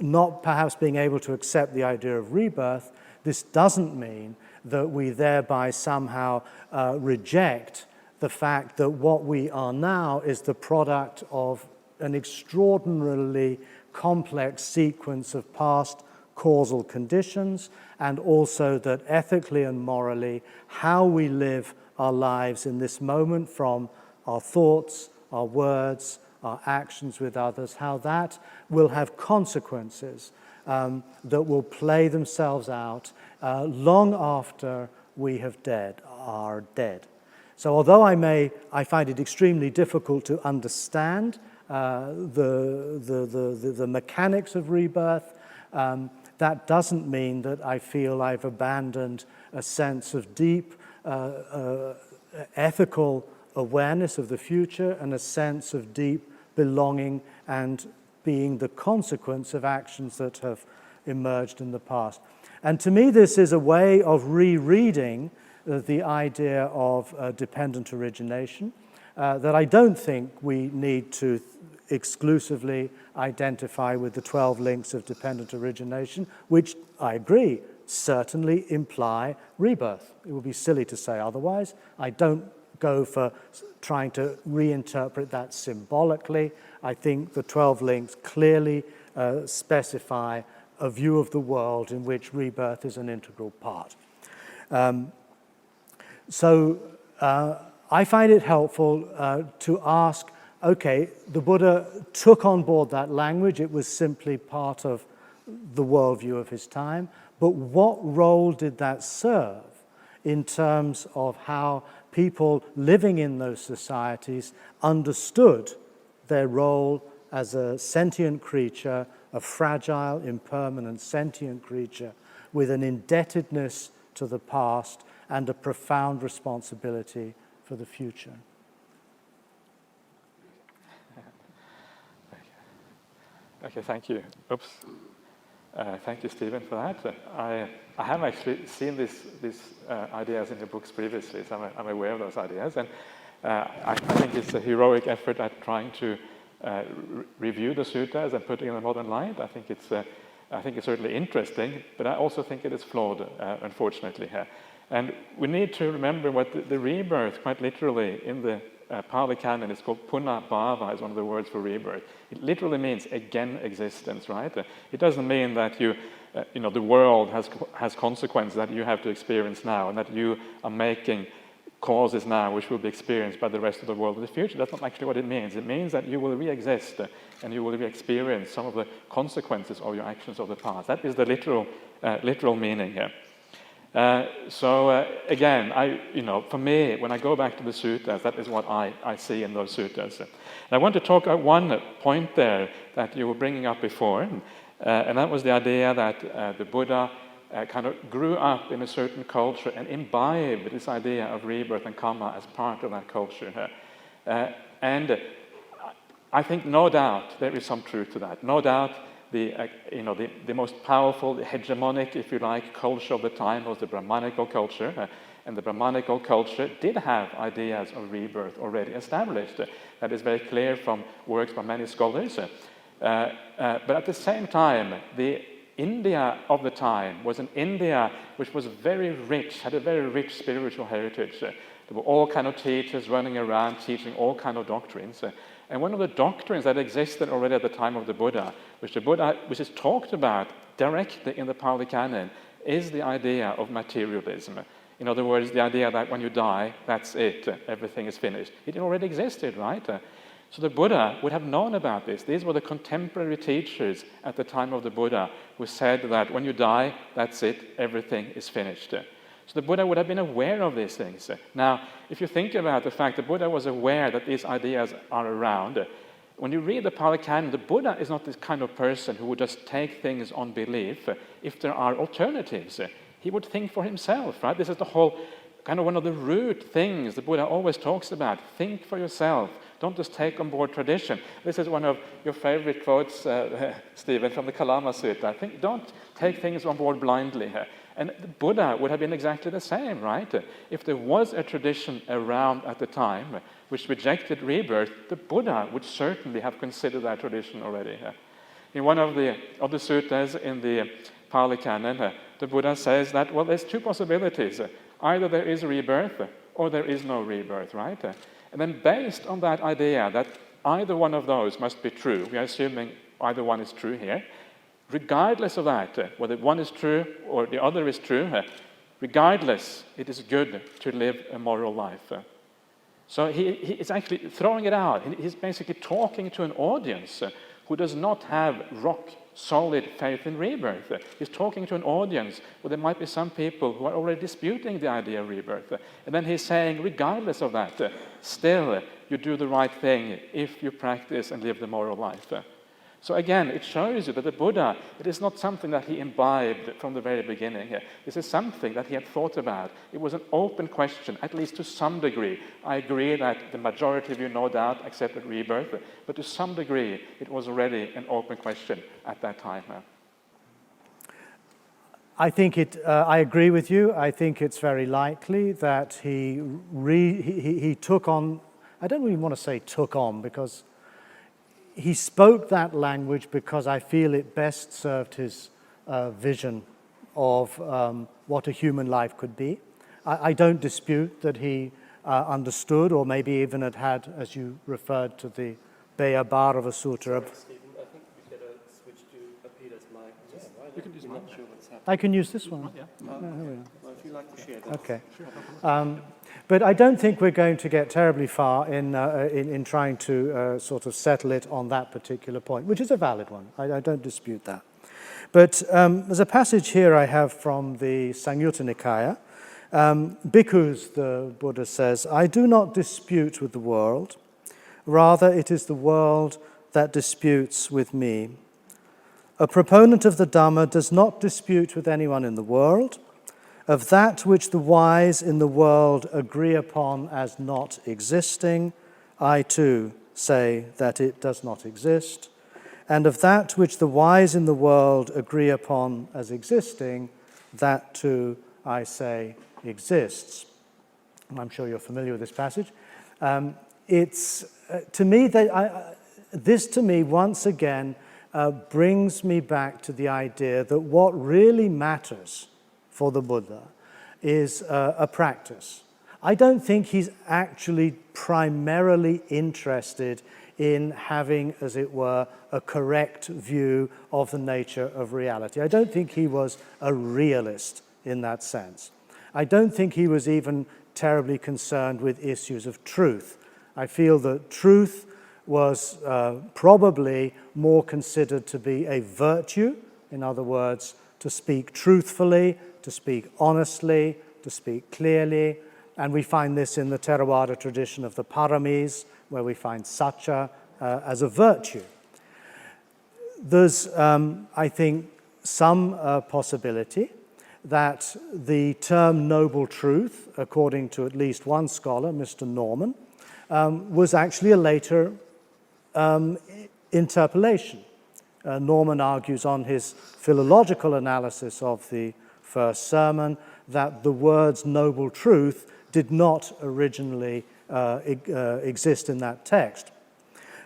not perhaps being able to accept the idea of rebirth, this doesn't mean that we thereby somehow reject the fact that what we are now is the product of an extraordinarily complex sequence of past causal conditions, and also that ethically and morally, how we live our lives in this moment, from our thoughts, our words, our actions with others, how that will have consequences that will play themselves out long after we are dead. So although I find it extremely difficult to understand the mechanics of rebirth, that doesn't mean that I feel I've abandoned a sense of deep ethical awareness of the future and a sense of deep belonging and being the consequence of actions that have emerged in the past. And to me, this is a way of rereading the idea of dependent origination that I don't think we need to exclusively identify with the 12 links of dependent origination, which I agree certainly imply rebirth. It would be silly to say otherwise. I don't go for trying to reinterpret that symbolically. I think the 12 links clearly specify a view of the world in which rebirth is an integral part. So I find it helpful to ask, okay, the Buddha took on board that language. It was simply part of the worldview of his time. But what role did that serve in terms of how people living in those societies understood their role as a sentient creature, a fragile, impermanent, sentient creature with an indebtedness to the past and a profound responsibility for the future? Okay, thank you. Oops. Thank you, Stephen, for that. I have actually seen these ideas in the books previously, so I'm aware of those ideas. And I think it's a heroic effort at trying to review the suttas and put it in a modern light. I think it's certainly interesting, but I also think it is flawed, unfortunately, here. And we need to remember what the rebirth, quite literally, in the Pali Canon is called punna bhava, is one of the words for rebirth. It literally means again existence, right? It doesn't mean that the world has consequences that you have to experience now, and that you are making causes now which will be experienced by the rest of the world in the future. That's not actually what it means. It means that you will re-exist and you will re-experience some of the consequences of your actions of the past. That is the literal meaning here. Again, for me, when I go back to the suttas, that is what I see in those suttas. And I want to talk about one point there that you were bringing up before, and that was the idea that the Buddha kind of grew up in a certain culture and imbibed this idea of rebirth and karma as part of that culture. And I think no doubt there is some truth to that. No doubt the most powerful, the hegemonic, if you like, culture of the time was the Brahmanical culture. And the Brahmanical culture did have ideas of rebirth already established. That is very clear from works by many scholars. But at the same time, the India of the time was an India which was very rich, had a very rich spiritual heritage. There were all kind of teachers running around teaching all kind of doctrines. And one of the doctrines that existed already at the time of the Buddha, which is talked about directly in the Pali Canon, is the idea of materialism. In other words, the idea that when you die, that's it, everything is finished. It already existed, right? So the Buddha would have known about this. These were the contemporary teachers at the time of the Buddha who said that when you die, that's it, everything is finished. So the Buddha would have been aware of these things. Now, if you think about the fact the Buddha was aware that these ideas are around, when you read the Pali Canon, the Buddha is not this kind of person who would just take things on belief if there are alternatives. He would think for himself, right? This is the whole, kind of one of the root things the Buddha always talks about. Think for yourself. Don't just take on board tradition. This is one of your favorite quotes, Stephen, from the Kalama Sutta. I think, don't take things on board blindly. And the Buddha would have been exactly the same, right? If there was a tradition around at the time which rejected rebirth, the Buddha would certainly have considered that tradition already. In one of the suttas in the Pali Canon, the Buddha says that, well, there's two possibilities. Either there is rebirth or there is no rebirth, right? And then based on that idea that either one of those must be true, we are assuming either one is true here, regardless of that, whether one is true or the other is true, regardless, it is good to live a moral life. So he is actually throwing it out. He's basically talking to an audience who does not have rock-solid faith in rebirth. He's talking to an audience where there might be some people who are already disputing the idea of rebirth. And then he's saying, regardless of that, still you do the right thing if you practice and live the moral life. So again, it shows you that the Buddha, it is not something that he imbibed from the very beginning. This is something that he had thought about. It was an open question, at least to some degree. I agree that the majority of you, no doubt, accepted rebirth, but to some degree, it was already an open question at that time. I think I agree with you. I think it's very likely that he took on, I don't really want to say took on, because he spoke that language because I feel it best served his vision of what a human life could be. I don't dispute that he understood, or maybe even had, as you referred to the Beya Bhairava Sutra. Stephen, I think we better switch to Peter's mic. You can use mine. Not sure what's happening. I can use this one. Yeah. Well, if you like to share that. Okay. But I don't think we're going to get terribly far in trying to sort of settle it on that particular point, which is a valid one. I don't dispute that. But there's a passage here I have from the Samyutta Nikaya. Bhikkhus, the Buddha says, I do not dispute with the world. Rather, it is the world that disputes with me. A proponent of the Dhamma does not dispute with anyone in the world. Of that which the wise in the world agree upon as not existing, I too say that it does not exist. And of that which the wise in the world agree upon as existing, that too I say exists. I'm sure you're familiar with this passage. It's to me this to me once again brings me back to the idea that what really matters for the Buddha is a practice. I don't think he's actually primarily interested in having, as it were, a correct view of the nature of reality. I don't think he was a realist in that sense. I don't think he was even terribly concerned with issues of truth. I feel that truth was probably more considered to be a virtue, in other words, to speak truthfully, to speak honestly, to speak clearly. And we find this in the Theravada tradition of the Paramis, where we find satya as a virtue. There's, I think, some possibility that the term noble truth, according to at least one scholar, Mr. Norman, was actually a later interpolation. Norman argues on his philological analysis of the first sermon that the words noble truth did not originally exist in that text.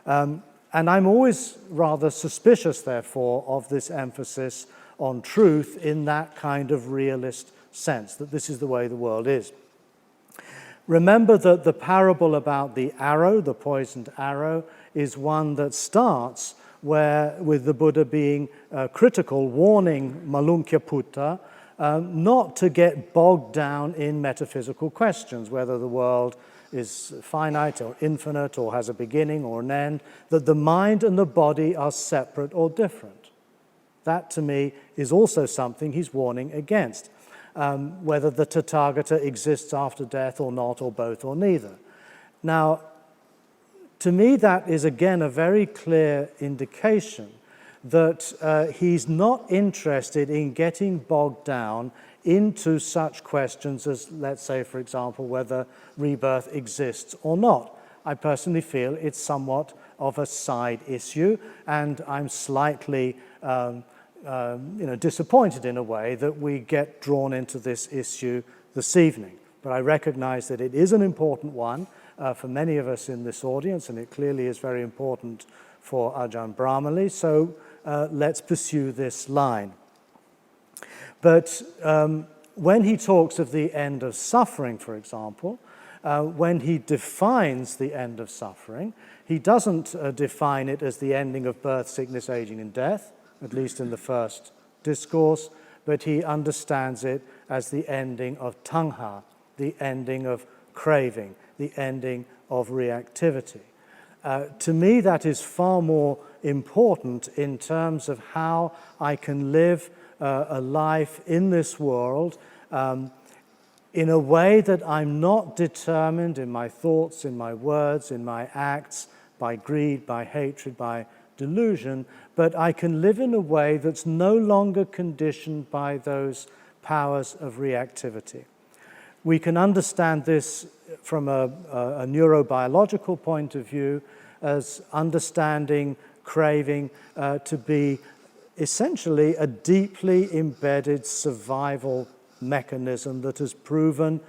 And I'm always rather suspicious, therefore, of this emphasis on truth in that kind of realist sense, that this is the way the world is. Remember that the parable about the arrow, the poisoned arrow, is one that starts with the Buddha being critical, warning Malunkyaputta not to get bogged down in metaphysical questions, whether the world is finite or infinite or has a beginning or an end, that the mind and the body are separate or different. That, to me, is also something he's warning against, whether the Tathagata exists after death or not, or both or neither. Now, to me, that is, again, a very clear indication that he's not interested in getting bogged down into such questions as, let's say, for example, whether rebirth exists or not. I personally feel it's somewhat of a side issue, and I'm slightly disappointed in a way that we get drawn into this issue this evening. But I recognize that it is an important one for many of us in this audience, and it clearly is very important for Ajahn Brahmali, so let's pursue this line. But when he talks of the end of suffering, for example, when he defines the end of suffering, he doesn't define it as the ending of birth, sickness, aging, and death, at least in the first discourse, but he understands it as the ending of tanha, the ending of craving, the ending of reactivity. To me, that is far more important in terms of how I can live a life in this world in a way that I'm not determined in my thoughts, in my words, in my acts, by greed, by hatred, by delusion, but I can live in a way that's no longer conditioned by those powers of reactivity. We can understand this from a neurobiological point of view as understanding craving to be essentially a deeply embedded survival mechanism that has proven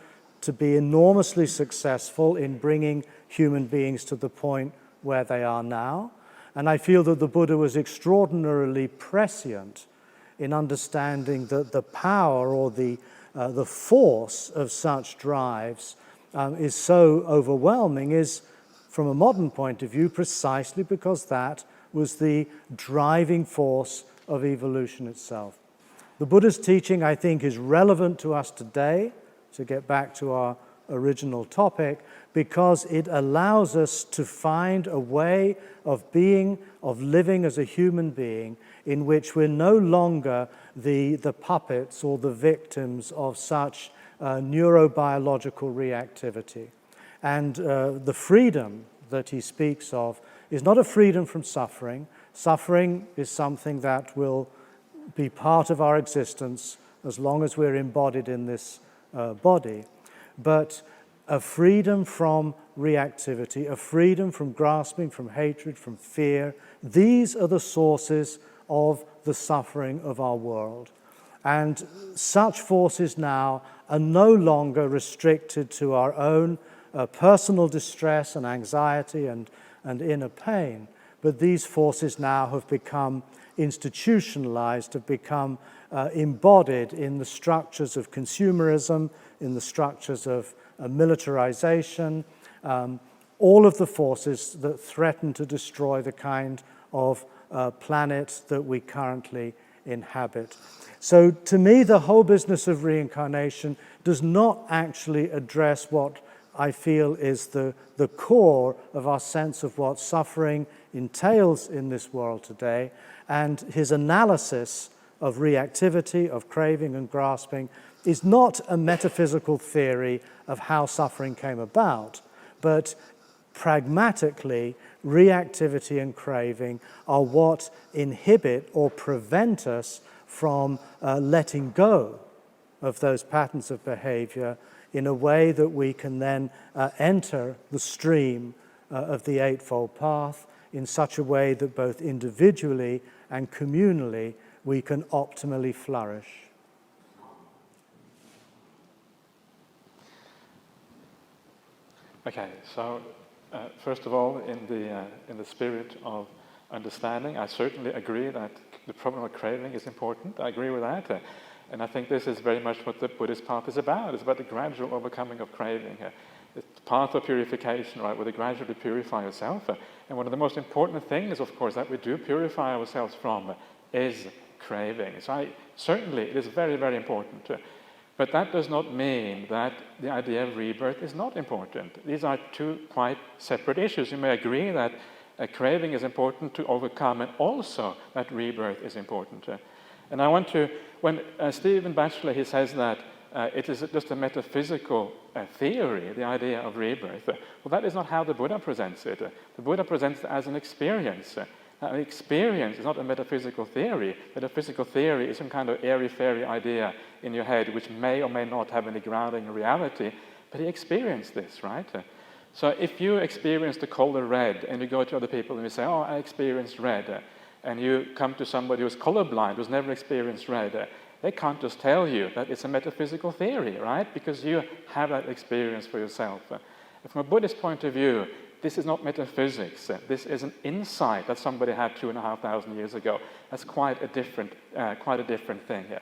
to be enormously successful in bringing human beings to the point where they are now. And I feel that the Buddha was extraordinarily prescient in understanding that the power or the force of such drives is so overwhelming is, from a modern point of view, precisely because that was the driving force of evolution itself. The Buddha's teaching, I think, is relevant to us today, to get back to our original topic, because it allows us to find a way of being, of living as a human being, in which we're no longer the puppets or the victims of such neurobiological reactivity. And the freedom that he speaks of is not a freedom from suffering. Suffering is something that will be part of our existence as long as we're embodied in this body, but a freedom from reactivity, a freedom from grasping, from hatred, from fear. These are the sources of the suffering of our world. And such forces now are no longer restricted to our own personal distress and anxiety and inner pain, but these forces now have become institutionalized, have become embodied in the structures of consumerism, in the structures of militarization, all of the forces that threaten to destroy the kind of planet that we currently inhabit. So to me, the whole business of reincarnation does not actually address what I feel is the core of our sense of what suffering entails in this world today, and his analysis of reactivity, of craving and grasping, is not a metaphysical theory of how suffering came about, but pragmatically, reactivity and craving are what inhibit or prevent us from letting go of those patterns of behavior in a way that we can then enter the stream of the Eightfold Path in such a way that both individually and communally we can optimally flourish. Okay, so first of all, in the spirit of understanding, I certainly agree that the problem of craving is important. I agree with that. And I think this is very much what the Buddhist path is about. It's about the gradual overcoming of craving. It's the path of purification, right, where you gradually purify yourself. And one of the most important things, of course, that we do purify ourselves from is craving. So certainly it is very, very important. But that does not mean that the idea of rebirth is not important. These are two quite separate issues. You may agree that craving is important to overcome, and also that rebirth is important. And I want to, when Stephen Batchelor, he says that it is just a metaphysical theory, the idea of rebirth. Well, that is not how the Buddha presents it. The Buddha presents it as an experience. An experience is not a metaphysical theory. Metaphysical theory is some kind of airy-fairy idea in your head which may or may not have any grounding in reality, but he experienced this, right? So if you experience the color red and you go to other people and you say, oh, I experienced red, and you come to somebody who's colorblind, who's never experienced red, they can't just tell you that it's a metaphysical theory, right? Because you have that experience for yourself. And from a Buddhist point of view, this is not metaphysics. This is an insight that somebody had 2,500 years ago. That's quite a different thing here.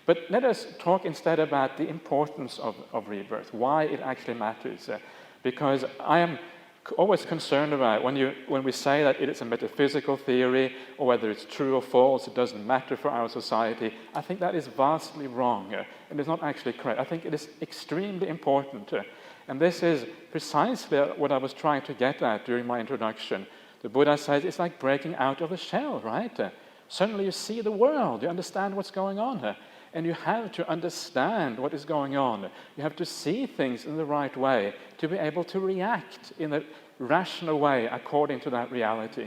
But let us talk instead about the importance of rebirth, why it actually matters. Because I am always concerned about when we say that it is a metaphysical theory, or whether it's true or false, it doesn't matter for our society. I think that is vastly wrong, and it's not actually correct. I think it is extremely important. And this is precisely what I was trying to get at during my introduction. The Buddha says it's like breaking out of the shell, right? Suddenly you see the world, you understand what's going on. And you have to understand what is going on. You have to see things in the right way to be able to react in a rational way according to that reality.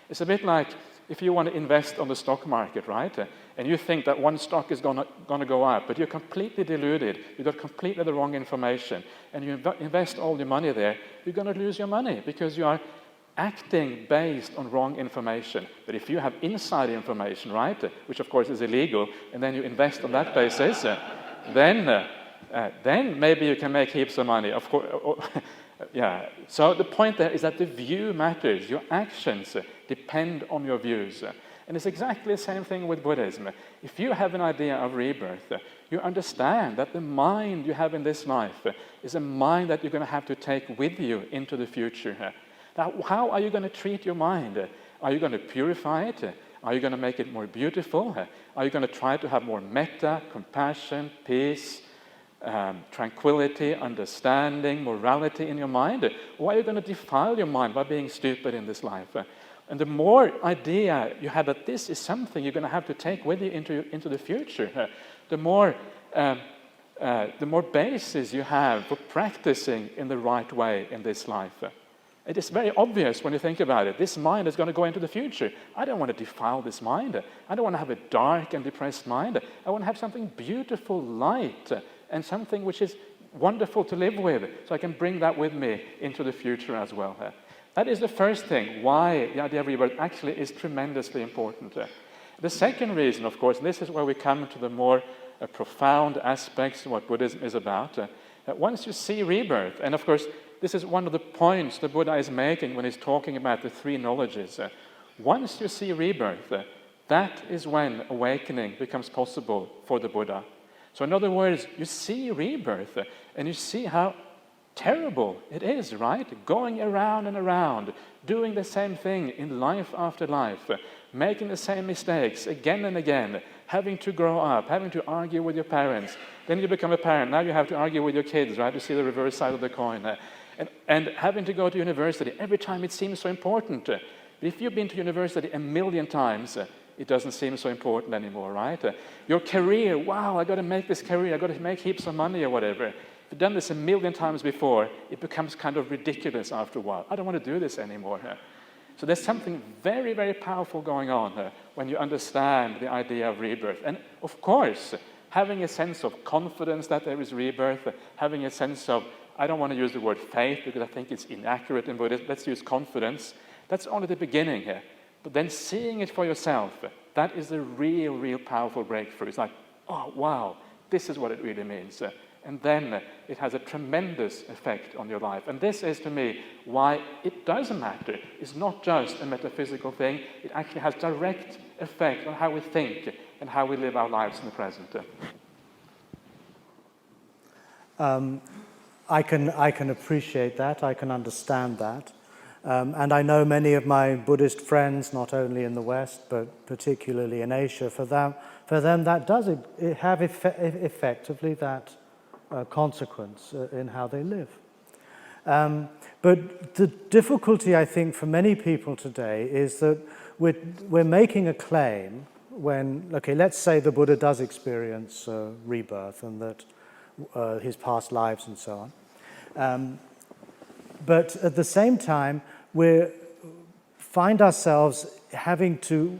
It's a bit like if you want to invest on the stock market, right? And you think that one stock is going to go up, but you're completely deluded. You got completely the wrong information. And you invest all your money there, you're going to lose your money because you are acting based on wrong information. But if you have inside information, right, which of course is illegal, and then you invest on that basis, then maybe you can make heaps of money. Of course, yeah. So the point there is that the view matters. Your actions depend on your views. And it's exactly the same thing with Buddhism. If you have an idea of rebirth, you understand that the mind you have in this life is a mind that you're going to have to take with you into the future. Now, how are you going to treat your mind? Are you going to purify it? Are you going to make it more beautiful? Are you going to try to have more metta, compassion, peace, tranquility, understanding, morality in your mind? Or are you going to defile your mind by being stupid in this life? And the more idea you have that this is something you're going to have to take with you into the future, the more basis you have for practicing in the right way in this life. It is very obvious when you think about it. This mind is going to go into the future. I don't want to defile this mind. I don't want to have a dark and depressed mind. I want to have something beautiful, light, and something which is wonderful to live with, so I can bring that with me into the future as well. That is the first thing, why the idea of rebirth actually is tremendously important. The second reason, of course, and this is where we come to the more profound aspects of what Buddhism is about, that once you see rebirth, and of course, this is one of the points the Buddha is making when he's talking about the three knowledges. Once you see rebirth, that is when awakening becomes possible for the Buddha. So in other words, you see rebirth, and you see how terrible it is, right? Going around and around, doing the same thing in life after life, making the same mistakes again and again, having to grow up, having to argue with your parents. Then you become a parent. Now you have to argue with your kids, right? To see the reverse side of the coin. And having to go to university, every time it seems so important. But if you've been to university a million times, it doesn't seem so important anymore, right? Your career, wow, I got to make this career, I got to make heaps of money or whatever. If you've done this a million times before, it becomes kind of ridiculous after a while. I don't want to do this anymore. So there's something very, very powerful going on when you understand the idea of rebirth. And of course, having a sense of confidence that there is rebirth, having a sense of, I don't want to use the word faith because I think it's inaccurate in Buddhism, let's use confidence, That's only the beginning here. But then seeing it for yourself, that is a real powerful breakthrough. It's like, oh, wow, this is what it really means. And then it has a tremendous effect on your life. And this is, to me, why it doesn't matter. It's not just a metaphysical thing. It actually has direct effect on how we think and how we live our lives in the present. I can appreciate that. I can understand that. And I know many of my Buddhist friends, not only in the West, but particularly in Asia, for them that does have effectively that consequence in how they live. But the difficulty, I think, for many people today is that we're making a claim when, okay, let's say the Buddha does experience rebirth and that his past lives and so on. But at the same time, we find ourselves having to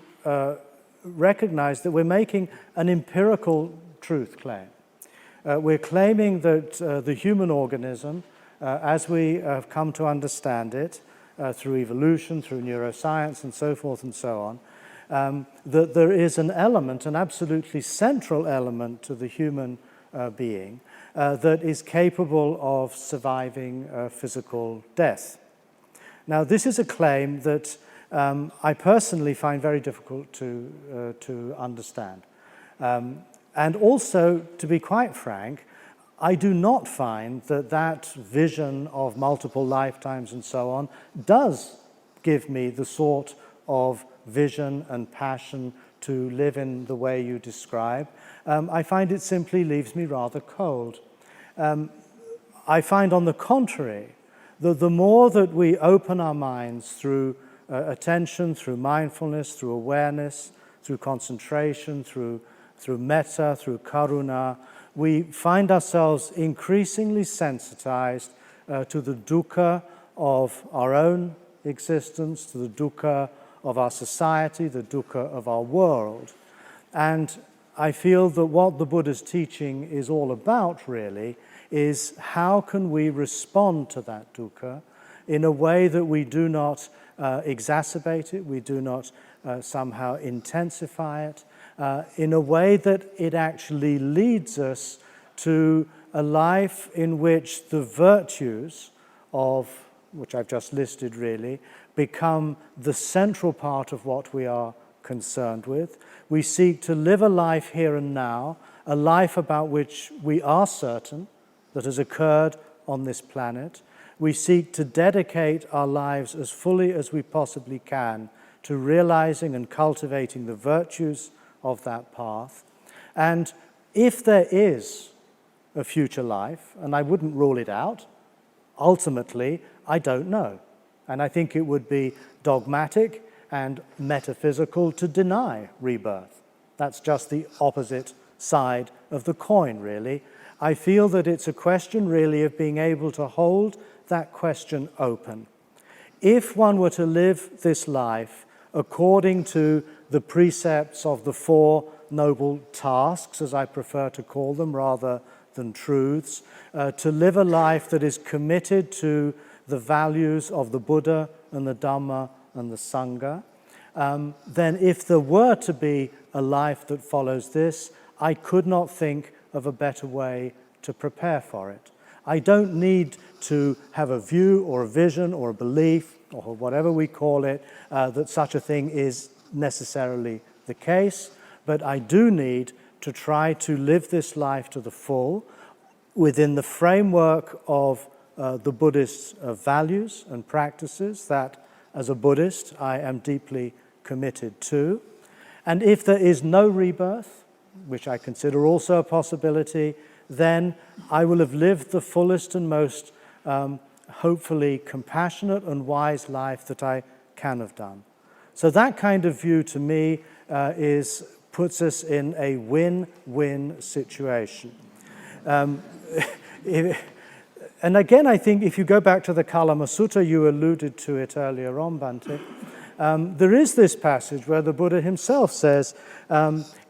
recognize that we're making an empirical truth claim. We're claiming that the human organism, as we have come to understand it, through evolution, through neuroscience, and so forth and so on, that there is an element, an absolutely central element to the human being that is capable of surviving physical death. Now, this is a claim that I personally find very difficult to understand. And also, to be quite frank, I do not find that vision of multiple lifetimes and so on does give me the sort of vision and passion to live in the way you describe. I find it simply leaves me rather cold. I find, on the contrary, that the more that we open our minds through attention, through mindfulness, through awareness, through concentration, through metta, through karuna, we find ourselves increasingly sensitized to the dukkha of our own existence, to the dukkha of our society, the dukkha of our world. And I feel that what the Buddha's teaching is all about, really, is how can we respond to that dukkha in a way that we do not exacerbate it, we do not somehow intensify it, in a way that it actually leads us to a life in which the virtues of, which I've just listed really, become the central part of what we are concerned with. We seek to live a life here and now, a life about which we are certain that has occurred on this planet. We seek to dedicate our lives as fully as we possibly can to realizing and cultivating the virtues of that path. And if there is a future life, and I wouldn't rule it out, ultimately, I don't know. And I think it would be dogmatic and metaphysical to deny rebirth. That's just the opposite side of the coin, really. I feel that it's a question, really, of being able to hold that question open. If one were to live this life according to the precepts of the Four Noble Tasks, as I prefer to call them, rather than truths, to live a life that is committed to the values of the Buddha and the Dhamma and the Sangha, then if there were to be a life that follows this, I could not think of a better way to prepare for it. I don't need to have a view or a vision or a belief or whatever we call it that such a thing is necessarily the case, but I do need to try to live this life to the full within the framework of the Buddhist values and practices that, as a Buddhist, I am deeply committed to. And if there is no rebirth, which I consider also a possibility, then I will have lived the fullest and most hopefully compassionate and wise life that I can have done. So that kind of view to me puts us in a win-win situation. And again, I think if you go back to the Kalama Sutta, you alluded to it earlier on, Bhante, there is this passage where the Buddha himself says,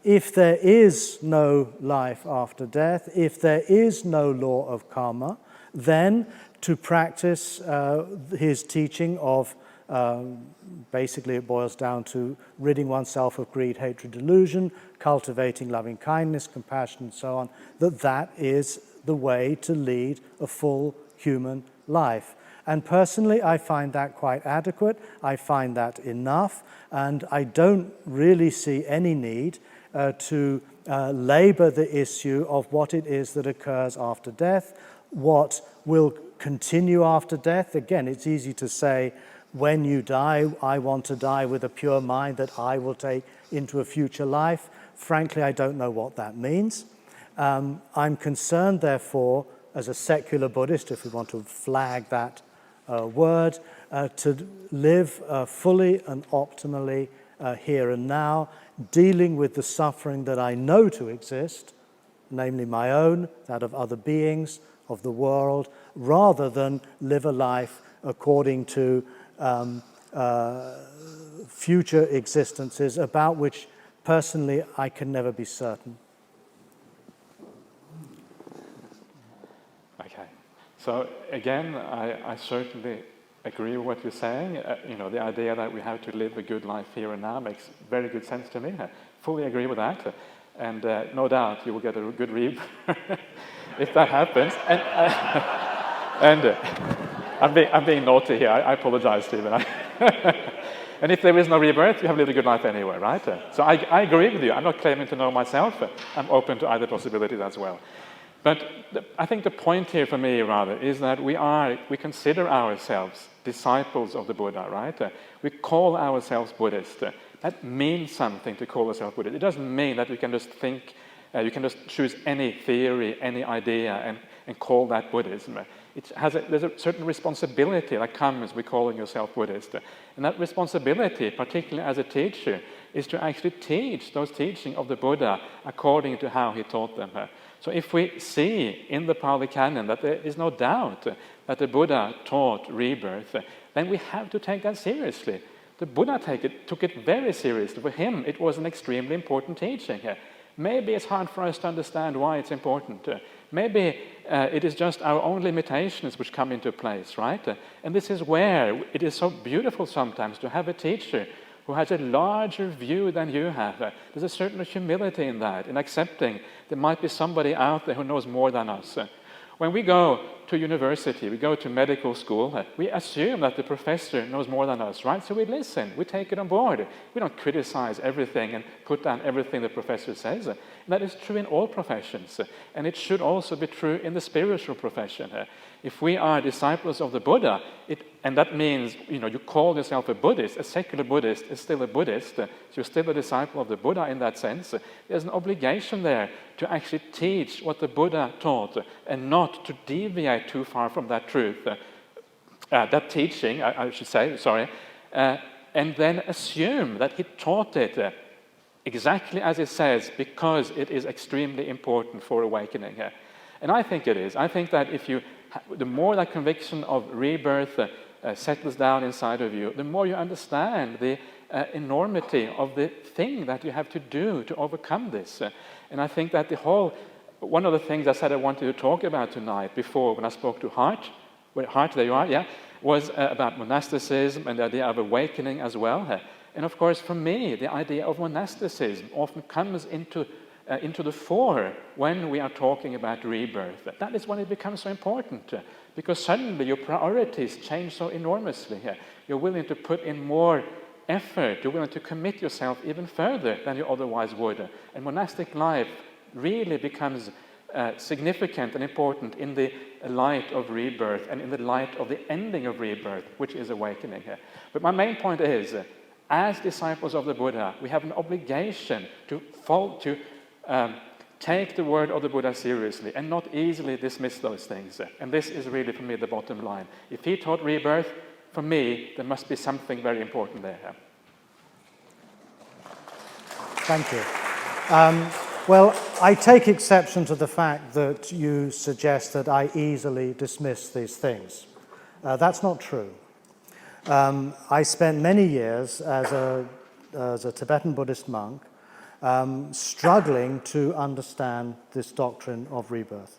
if there is no life after death, if there is no law of karma, then to practice his teaching of basically it boils down to ridding oneself of greed, hatred, delusion, cultivating loving kindness, compassion, and so on, that is the way to lead a full human life. And personally, I find that quite adequate. I find that enough, and I don't really see any need to labor the issue of what it is that occurs after death, what will continue after death. Again, it's easy to say, when you die, I want to die with a pure mind that I will take into a future life. Frankly, I don't know what that means. I'm concerned, therefore, as a secular Buddhist, if we want to flag that word, to live fully and optimally here and now, dealing with the suffering that I know to exist, namely my own, that of other beings, of the world, rather than live a life according to future existences about which personally I can never be certain. Okay, so again, I certainly agree with what you're saying. The idea that we have to live a good life here and now makes very good sense to me. I fully agree with that. And no doubt you will get a good rebirth if that happens. And I'm being naughty here. I apologize, Stephen. And if there is no rebirth, you have lived a good life anyway, right? So I agree with you. I'm not claiming to know myself. I'm open to either possibilities as well. But I think the point here for me, rather, is that we consider ourselves disciples of the Buddha, right? We call ourselves Buddhist. That means something to call yourself Buddhist. It doesn't mean that you can just think, you can just choose any theory, any idea, and call that Buddhism. There's a certain responsibility that comes with calling yourself Buddhist. And that responsibility, particularly as a teacher, is to actually teach those teachings of the Buddha according to how he taught them. So if we see in the Pali Canon that there is no doubt that the Buddha taught rebirth, then we have to take that seriously. The Buddha took it very seriously. For him, it was an extremely important teaching. Maybe it's hard for us to understand why it's important. Maybe it is just our own limitations which come into place, right? And this is where it is so beautiful sometimes to have a teacher who has a larger view than you have. There's a certain humility in that, in accepting there might be somebody out there who knows more than us. When we go to university, we go to medical school, we assume that the professor knows more than us, right? So we listen, we take it on board. We don't criticize everything and put down everything the professor says. And that is true in all professions, and it should also be true in the spiritual profession. If we are disciples of the Buddha, and that means, you call yourself a Buddhist, a secular Buddhist is still a Buddhist, so you're still a disciple of the Buddha in that sense. There's an obligation there to actually teach what the Buddha taught and not to deviate too far from that truth, that teaching, I should say, and then assume that he taught it exactly as it says because it is extremely important for awakening. And I think it is. I think that the more that conviction of rebirth settles down inside of you, the more you understand the enormity of the thing that you have to do to overcome this. And I think that one of the things I said I wanted to talk about tonight before when I spoke to Hart, there you are, yeah, was about monasticism and the idea of awakening as well. And of course, for me, the idea of monasticism often comes into the fore when we are talking about rebirth. That is when it becomes so important, because suddenly your priorities change so enormously. You're willing to put in more effort, you're willing to commit yourself even further than you otherwise would. And monastic life really becomes significant and important in the light of rebirth and in the light of the ending of rebirth, which is awakening. But my main point is, as disciples of the Buddha, we have an obligation to take the word of the Buddha seriously and not easily dismiss those things. And this is really, for me, the bottom line. If he taught rebirth, for me, there must be something very important there. Thank you. Well, I take exception to the fact that you suggest that I easily dismiss these things. That's not true. I spent many years as a Tibetan Buddhist monk struggling to understand this doctrine of rebirth.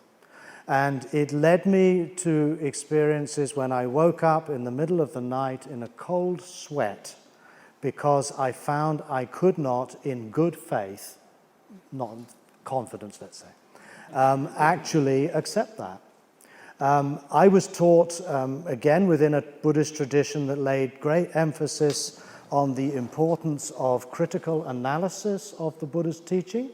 And it led me to experiences when I woke up in the middle of the night in a cold sweat because I found I could not, in good faith, not confidence, let's say, actually accept that. I was taught, again, within a Buddhist tradition that laid great emphasis on the importance of critical analysis of the Buddha's teaching.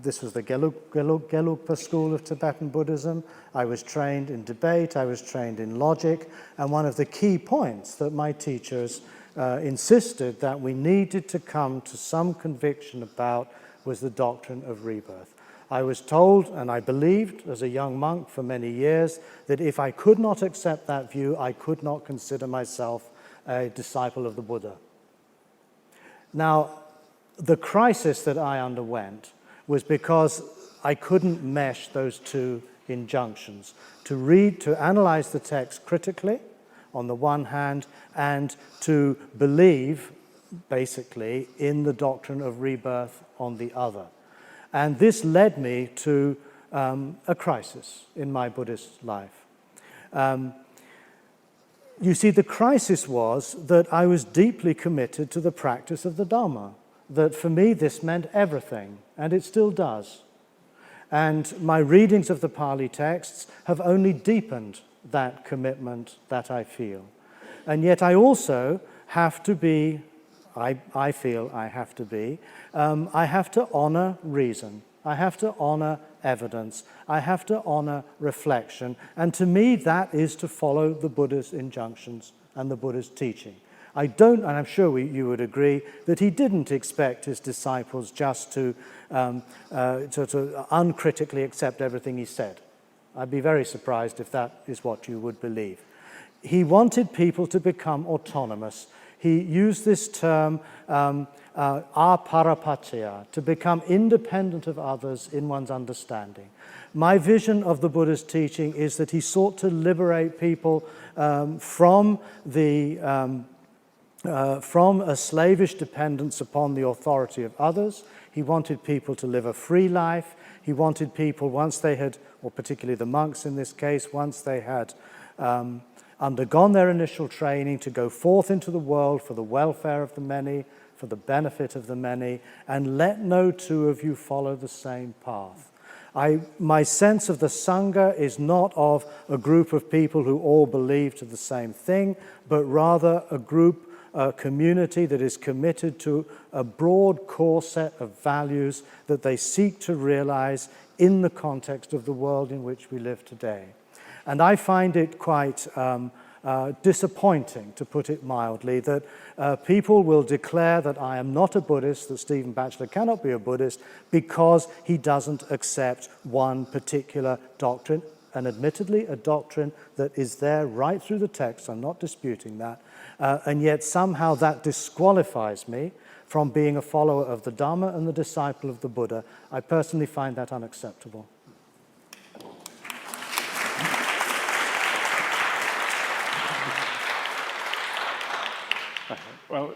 This was the Gelugpa school of Tibetan Buddhism. I was trained in debate, I was trained in logic, and one of the key points that my teachers insisted that we needed to come to some conviction about was the doctrine of rebirth. I was told, and I believed as a young monk for many years, that if I could not accept that view, I could not consider myself a disciple of the Buddha. Now, the crisis that I underwent was because I couldn't mesh those two injunctions, to read, to analyze the text critically on the one hand, and to believe, basically, in the doctrine of rebirth on the other. And this led me to a crisis in my Buddhist life. You see, the crisis was that I was deeply committed to the practice of the Dhamma, that for me this meant everything, and it still does. And my readings of the Pali texts have only deepened that commitment that I feel. And yet I also have to be, I feel I have to be, I have to honor reason. I have to honor evidence. I have to honor reflection. And to me, that is to follow the Buddha's injunctions and the Buddha's teaching. I don't, and I'm sure you would agree, that he didn't expect his disciples just to uncritically accept everything he said. I'd be very surprised if that is what you would believe. He wanted people to become autonomous. He used this term, aparapatya, to become independent of others in one's understanding. My vision of the Buddha's teaching is that he sought to liberate people from a slavish dependence upon the authority of others. He wanted people to live a free life. He wanted people, once they had, or particularly the monks in this case, once they had undergone their initial training, to go forth into the world for the welfare of the many, for the benefit of the many, and let no two of you follow the same path. My sense of the Sangha is not of a group of people who all believe to the same thing, but rather a community that is committed to a broad core set of values that they seek to realize in the context of the world in which we live today. And I find it quite disappointing, to put it mildly, that people will declare that I am not a Buddhist, that Stephen Batchelor cannot be a Buddhist, because he doesn't accept one particular doctrine, and admittedly a doctrine that is there right through the text, I'm not disputing that, and yet somehow that disqualifies me from being a follower of the Dhamma and the disciple of the Buddha. I personally find that unacceptable. Well,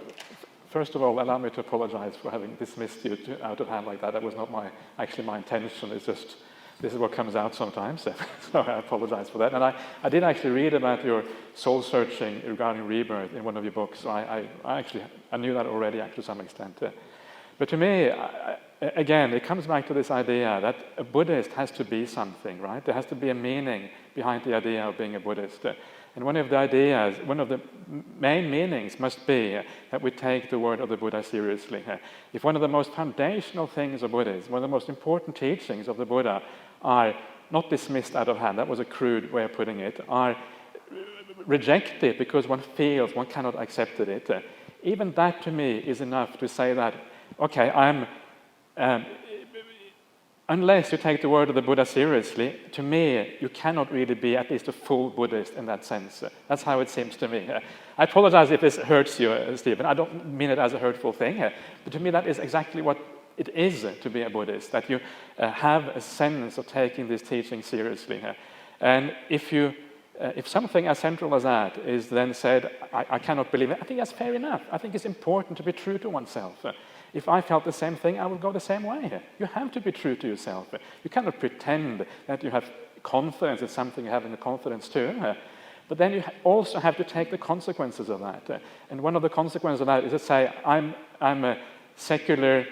first of all, allow me to apologize for having dismissed you out of hand like that. That was not my intention. It's just, this is what comes out sometimes. So I apologize for that. And I did actually read about your soul searching regarding rebirth in one of your books. So I knew that already, to some extent. But to me, again, it comes back to this idea that a Buddhist has to be something, right? There has to be a meaning behind the idea of being a Buddhist. And one of the main meanings must be that we take the word of the Buddha seriously. If one of the most foundational things of Buddhism, one of the most important teachings of the Buddha are not dismissed out of hand, that was a crude way of putting it, are rejected because one feels one cannot accept it, even that to me is enough to say that, okay, unless you take the word of the Buddha seriously, to me, you cannot really be at least a full Buddhist in that sense. That's how it seems to me. I apologize if this hurts you, Stephen. I don't mean it as a hurtful thing, but to me that is exactly what it is to be a Buddhist, that you have a sense of taking this teaching seriously. And if something as central as that is then said, I cannot believe it, I think that's fair enough. I think it's important to be true to oneself. If I felt the same thing, I would go the same way. You have to be true to yourself. You cannot pretend that you have confidence is something you have in the confidence too. But then you also have to take the consequences of that. And one of the consequences of that is to say, I'm a secular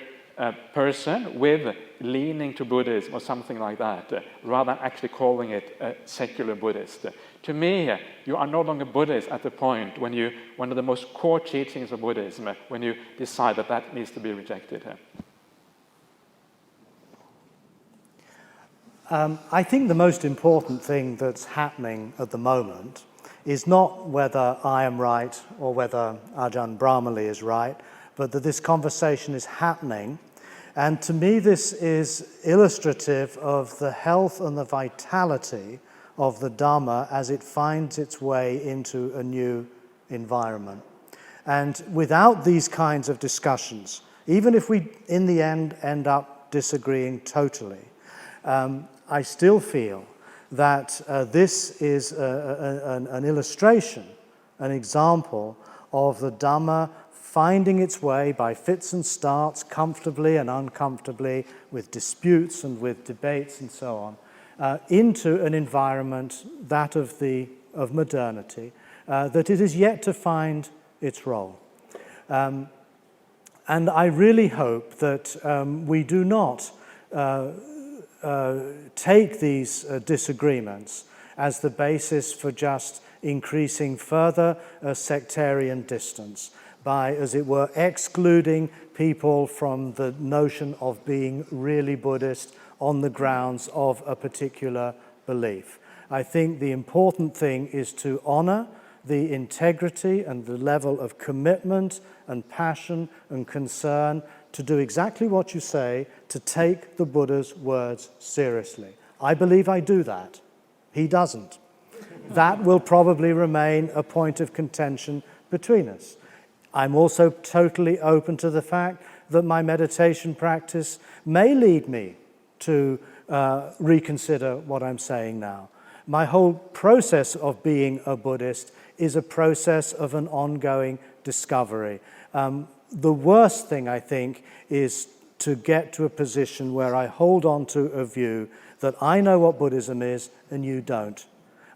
person with leaning to Buddhism or something like that, rather than actually calling it a secular Buddhist. To me, you are no longer Buddhist at the point when one of the most core teachings of Buddhism, when you decide that that needs to be rejected. I think the most important thing that's happening at the moment is not whether I am right or whether Ajahn Brahmali is right, but that this conversation is happening. And to me, this is illustrative of the health and the vitality of the Dhamma as it finds its way into a new environment. And without these kinds of discussions, even if we in the end up disagreeing totally, I still feel that this is an illustration, an example of the Dhamma finding its way by fits and starts, comfortably and uncomfortably, with disputes and with debates and so on, into an environment, that of modernity, that it is yet to find its role. And I really hope that we do not take these disagreements as the basis for just increasing further sectarian distance by, as it were, excluding people from the notion of being really Buddhist on the grounds of a particular belief. I think the important thing is to honor the integrity and the level of commitment and passion and concern to do exactly what you say, to take the Buddha's words seriously. I believe I do that. He doesn't. That will probably remain a point of contention between us. I'm also totally open to the fact that my meditation practice may lead me to reconsider what I'm saying now. My whole process of being a Buddhist is a process of an ongoing discovery. The worst thing, I think, is to get to a position where I hold on to a view that I know what Buddhism is and you don't.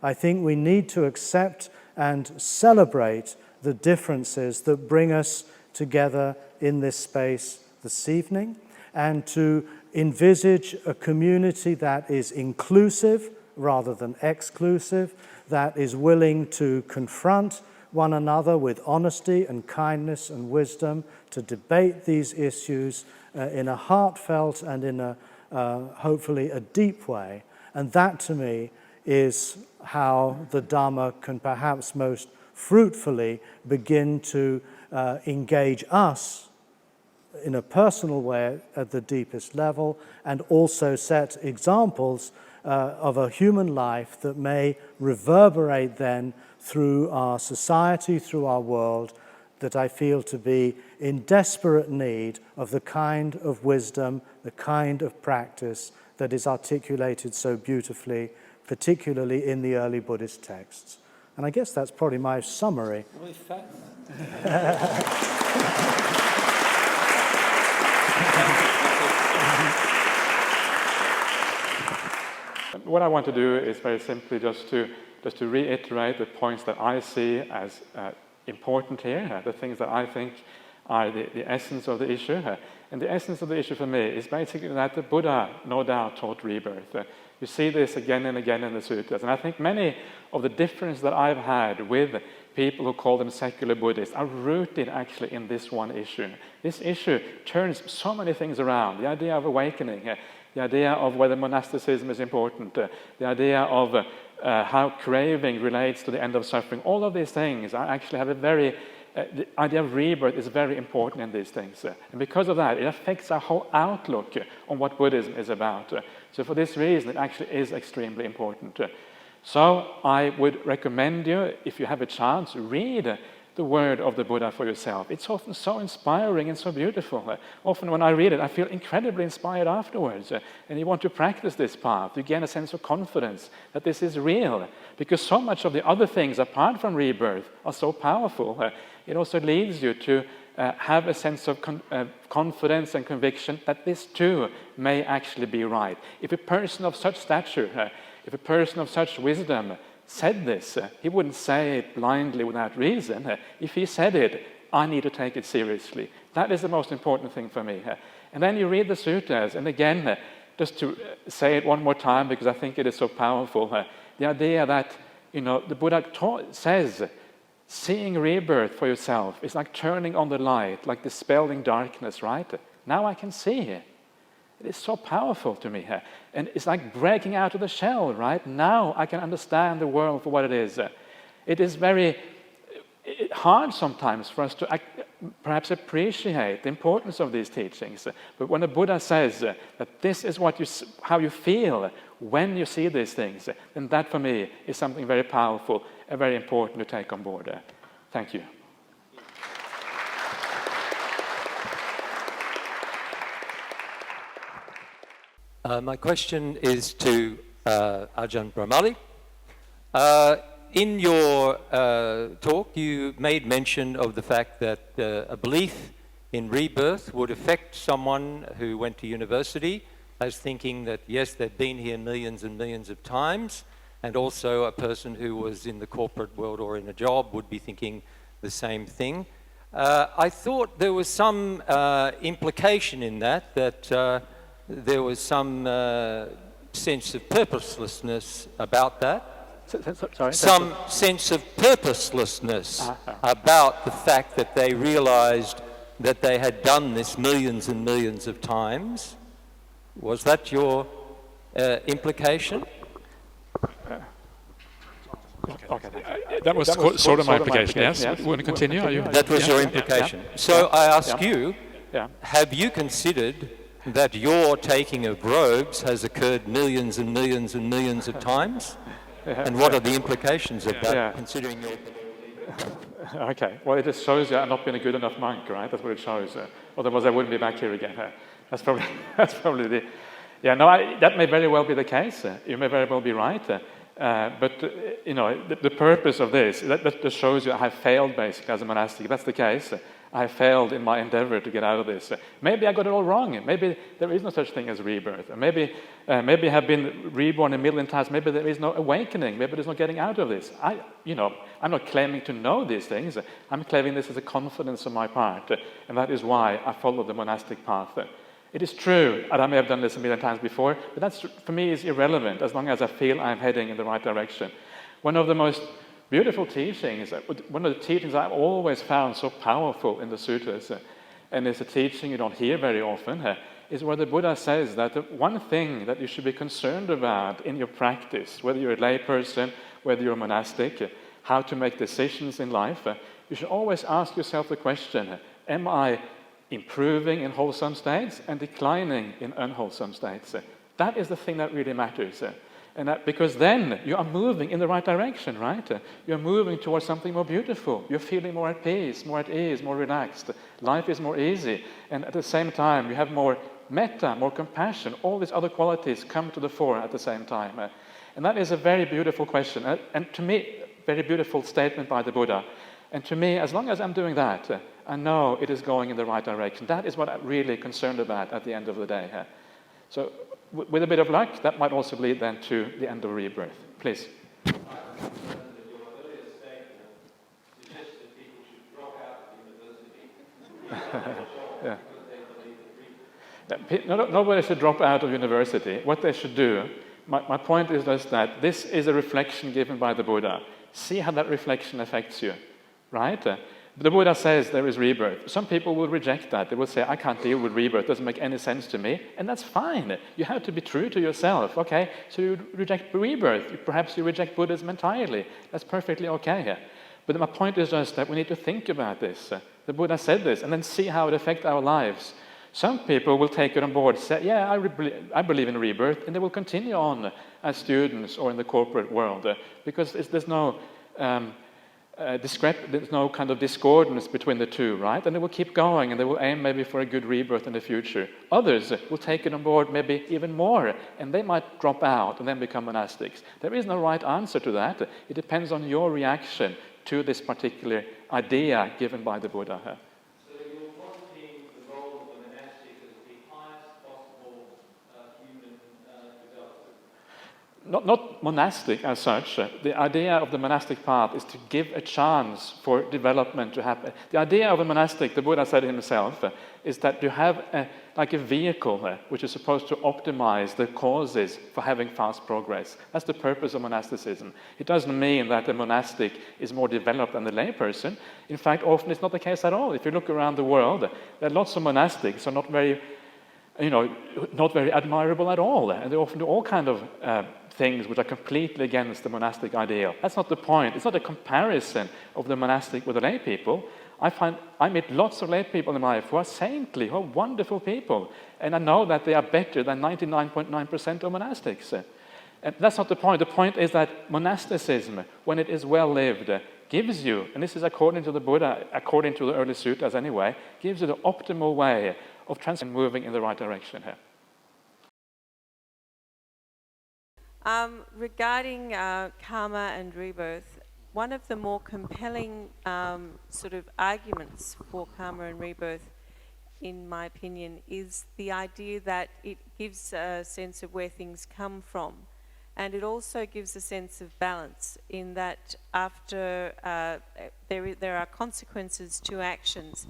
I think we need to accept and celebrate the differences that bring us together in this space this evening, and to envisage a community that is inclusive rather than exclusive, that is willing to confront one another with honesty and kindness and wisdom, to debate these issues in a heartfelt and in a hopefully a deep way. And that, to me, is how the Dhamma can perhaps most fruitfully begin to engage us in a personal way at the deepest level, and also set examples of a human life that may reverberate then through our society, through our world, that I feel to be in desperate need of the kind of wisdom, the kind of practice that is articulated so beautifully, particularly in the early Buddhist texts. And I guess that's probably my summary. What I want to do is very simply just to reiterate the points that I see as important here, the things that I think are the essence of the issue. And the essence of the issue for me is basically that the Buddha no doubt taught rebirth. You see this again and again in the sutras. And I think many of the differences that I've had with people who call them secular Buddhists are rooted actually in this one issue. This issue turns so many things around. The idea of awakening, the idea of whether monasticism is important, the idea of how craving relates to the end of suffering. All of these things actually have a very... the idea of rebirth is very important in these things. And because of that, it affects our whole outlook on what Buddhism is about. So for this reason, it actually is extremely important. So I would recommend you, if you have a chance, read the word of the Buddha for yourself. It's often so inspiring and so beautiful. Often when I read it, I feel incredibly inspired afterwards. And you want to practice this path. You gain a sense of confidence that this is real. Because so much of the other things, apart from rebirth, are so powerful. It also leads you to have a sense of confidence and conviction that this too may actually be right. If a person of such stature if a person of such wisdom said this, he wouldn't say it blindly without reason. If he said it, I need to take it seriously. That is the most important thing for me. And then you read the suttas, and again, just to say it one more time because I think it is so powerful, the idea that, the Buddha says, seeing rebirth for yourself is like turning on the light, like dispelling darkness, right? Now I can see it. It is so powerful to me. And it's like breaking out of the shell, right? Now I can understand the world for what it is. It is very hard sometimes for us to perhaps appreciate the importance of these teachings. But when the Buddha says that this is how you feel when you see these things, then that for me is something very powerful and very important to take on board. Thank you. My question is to Ajahn Brahmali. In your talk, you made mention of the fact that a belief in rebirth would affect someone who went to university as thinking that, yes, they've been here millions and millions of times, and also a person who was in the corporate world or in a job would be thinking the same thing. I thought there was some implication in that there was some sense of purposelessness about that. Sorry? Some sense of purposelessness about the fact that they realized that they had done this millions and millions of times. Was that your implication? Okay. That was sort of my implication, yes. Want to continue? Are you? That was your implication. So I ask you, Yeah. have you considered that your taking of robes has occurred millions and millions and millions of times? And what are the implications of that, considering your... Okay, well, it just shows you I've not been a good enough monk, right? That's what it shows. Otherwise, I wouldn't be back here again. That's probably the... Yeah, no, that may very well be the case. You may very well be right. But, the purpose of this, that just shows you I have failed, basically, as a monastic. If that's the case, I have failed in my endeavor to get out of this. Maybe I got it all wrong. Maybe there is no such thing as rebirth. Maybe I have been reborn a million times. Maybe there is no awakening. Maybe there's no getting out of this. I'm not claiming to know these things. I'm claiming this as a confidence on my part. And that is why I follow the monastic path. It is true, and I may have done this a million times before, but that, for me, is irrelevant as long as I feel I'm heading in the right direction. One of the most beautiful teachings, one of the teachings I've always found so powerful in the sutras, and it's a teaching you don't hear very often, is where the Buddha says that the one thing that you should be concerned about in your practice, whether you're a layperson, whether you're a monastic, how to make decisions in life, you should always ask yourself the question, am I improving in wholesome states and declining in unwholesome states? That is the thing that really matters. And that, because then you are moving in the right direction, right? You're moving towards something more beautiful. You're feeling more at peace, more at ease, more relaxed. Life is more easy. And at the same time, you have more metta, more compassion. All these other qualities come to the fore at the same time. And that is a very beautiful question. And to me, very beautiful statement by the Buddha. And to me, as long as I'm doing that, I know it is going in the right direction. That is what I'm really concerned about at the end of the day. So, with a bit of luck, that might also lead then to the end of rebirth. Please. Nobody should drop out of university. What they should do, my point is just that this is a reflection given by the Buddha. See how that reflection affects you, right? The Buddha says there is rebirth. Some people will reject that. They will say, I can't deal with rebirth. It doesn't make any sense to me. And that's fine. You have to be true to yourself. Okay, so you reject rebirth. Perhaps you reject Buddhism entirely. That's perfectly okay. But my point is just that we need to think about this. The Buddha said this, and then see how it affects our lives. Some people will take it on board, say, yeah, I believe in rebirth, and they will continue on as students or in the corporate world. Because there's no... there's no kind of discordance between the two, right? And they will keep going, and they will aim maybe for a good rebirth in the future. Others will take it on board maybe even more, and they might drop out and then become monastics. There is no right answer to that. It depends on your reaction to this particular idea given by the Buddha. So you're wanting the role of the monastic as the highest possible human development? not monastic as such. The idea of the monastic path is to give a chance for development to happen. The idea of a monastic, the Buddha said himself, is that you have like a vehicle which is supposed to optimize the causes for having fast progress. That's the purpose of monasticism. It doesn't mean that the monastic is more developed than the layperson. In fact, often it's not the case at all. If you look around the world, there are lots of monastics who are not very admirable at all. And they often do all kind of things which are completely against the monastic ideal. That's not the point. It's not a comparison of the monastic with the lay people. I meet lots of lay people in my life who are saintly, who are wonderful people. And I know that they are better than 99.9% of monastics. And that's not the point. The point is that monasticism, when it is well lived, gives you, and this is according to the Buddha, according to the early sutras anyway, gives you the optimal way of moving in the right direction here. Regarding karma and rebirth, one of the more compelling sort of arguments for karma and rebirth, in my opinion, is the idea that it gives a sense of where things come from. And it also gives a sense of balance in that after there are consequences to actions.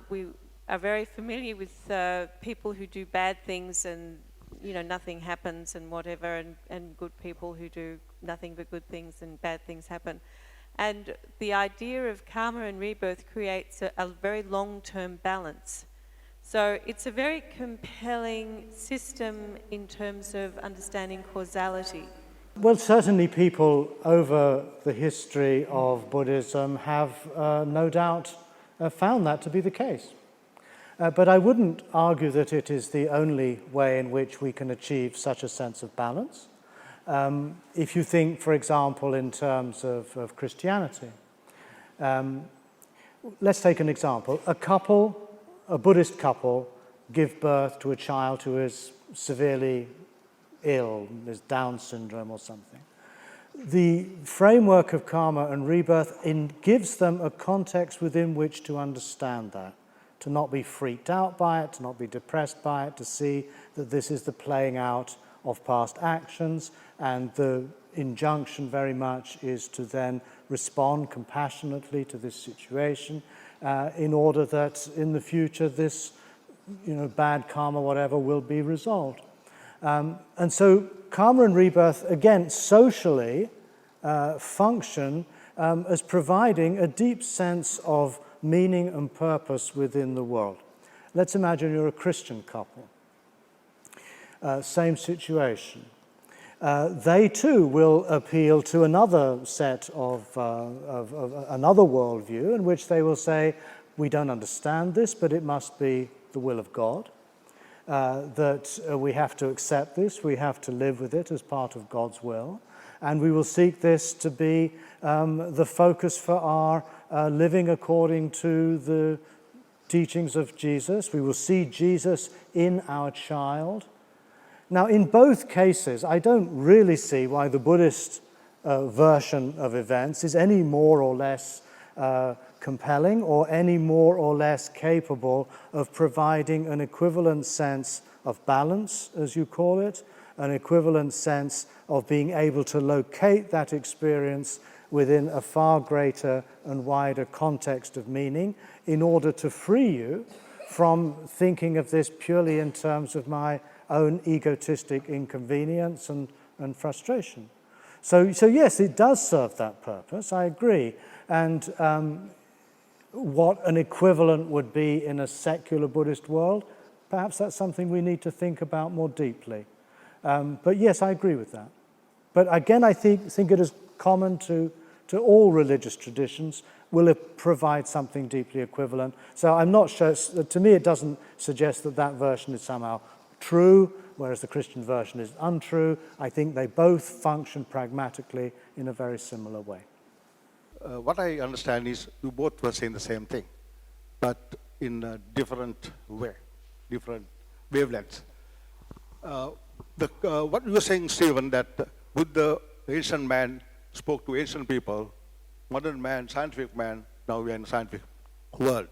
We are very familiar with people who do bad things and nothing happens and whatever, and good people who do nothing but good things and bad things happen. And the idea of karma and rebirth creates a very long-term balance. So it's a very compelling system in terms of understanding causality. Well, certainly people over the history of Buddhism have no doubt found that to be the case. But I wouldn't argue that it is the only way in which we can achieve such a sense of balance. If you think, for example, in terms of Christianity, let's take an example. A Buddhist couple, give birth to a child who is severely ill, there's Down syndrome or something. The framework of karma and rebirth gives them a context within which to understand that, to not be freaked out by it, to not be depressed by it, to see that this is the playing out of past actions, and the injunction very much is to then respond compassionately to this situation in order that in the future this bad karma, whatever, will be resolved. And so karma and rebirth, again, socially function as providing a deep sense of meaning and purpose within the world. Let's imagine you're a Christian couple. Same situation. They too will appeal to another set of another worldview in which they will say, we don't understand this, but it must be the will of God. That we have to accept this, we have to live with it as part of God's will, and we will seek this to be the focus for our living according to the teachings of Jesus. We will see Jesus in our child. Now, in both cases, I don't really see why the Buddhist version of events is any more or less compelling or any more or less capable of providing an equivalent sense of balance, as you call it, an equivalent sense of being able to locate that experience within a far greater and wider context of meaning in order to free you from thinking of this purely in terms of my own egotistic inconvenience and frustration. So yes, it does serve that purpose, I agree. And what an equivalent would be in a secular Buddhist world, perhaps that's something we need to think about more deeply. But yes, I agree with that. But again, I think it is common to all religious traditions, will it provide something deeply equivalent. So I'm not sure, to me it doesn't suggest that version is somehow true, whereas the Christian version is untrue. I think they both function pragmatically in a very similar way. What I understand is you both were saying the same thing, but in a different way, different wavelengths. What you were saying, Stephen, that Buddha, ancient man, spoke to ancient people, modern man, scientific man, now we are in a scientific world.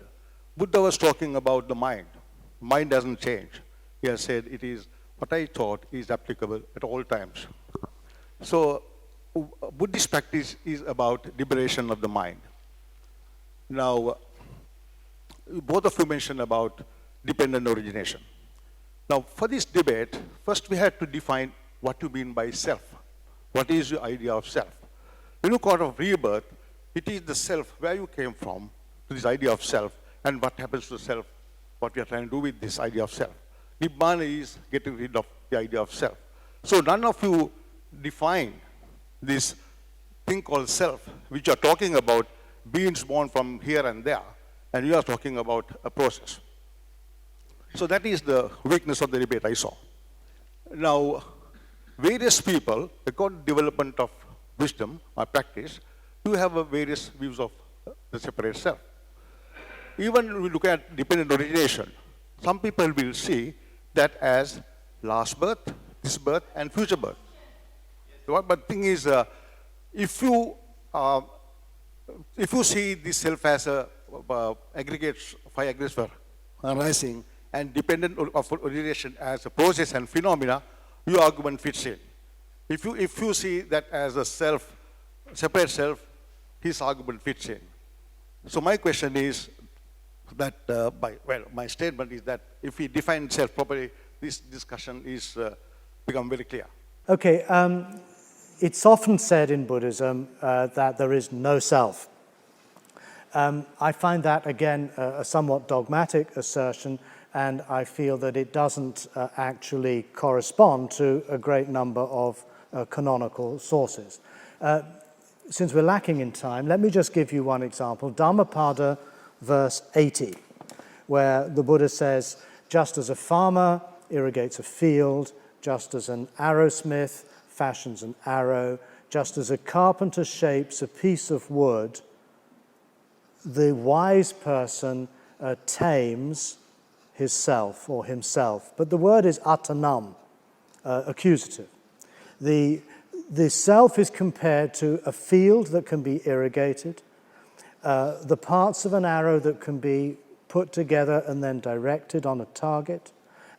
Buddha was talking about the mind. Mind doesn't change. He has said it is what I thought is applicable at all times. So Buddhist practice is about liberation of the mind. Now, both of you mentioned about dependent origination. Now, for this debate, first we had to define what you mean by self. What is the idea of self? When you talk of rebirth, it is the self, where you came from, to this idea of self, and what happens to self, what we are trying to do with this idea of self. Nibbana is getting rid of the idea of self. So none of you define this thing called self, which you are talking about beings born from here and there, and you are talking about a process. So that is the weakness of the debate I saw. Now, various people, according to development of wisdom or practice, do have various views of the separate self. Even when we look at dependent origination, some people will see that as last birth, this birth, and future birth. But the thing is, if you see this self as a aggregates, 5 aggregates for arising, and dependent of origination as a process and phenomena, your argument fits in. If you see that as a self, separate self, his argument fits in. So my question is that, my statement is that if we define self properly, this discussion is become very clear. Okay, it's often said in Buddhism that there is no self. I find that, again, a somewhat dogmatic assertion, and I feel that it doesn't actually correspond to a great number of canonical sources. Since we're lacking in time, let me just give you one example. Dhammapada, verse 80, where the Buddha says, just as a farmer irrigates a field, just as an arrowsmith fashions an arrow, just as a carpenter shapes a piece of wood, the wise person tames his self or himself. But the word is atanam, accusative. The self is compared to a field that can be irrigated, the parts of an arrow that can be put together and then directed on a target,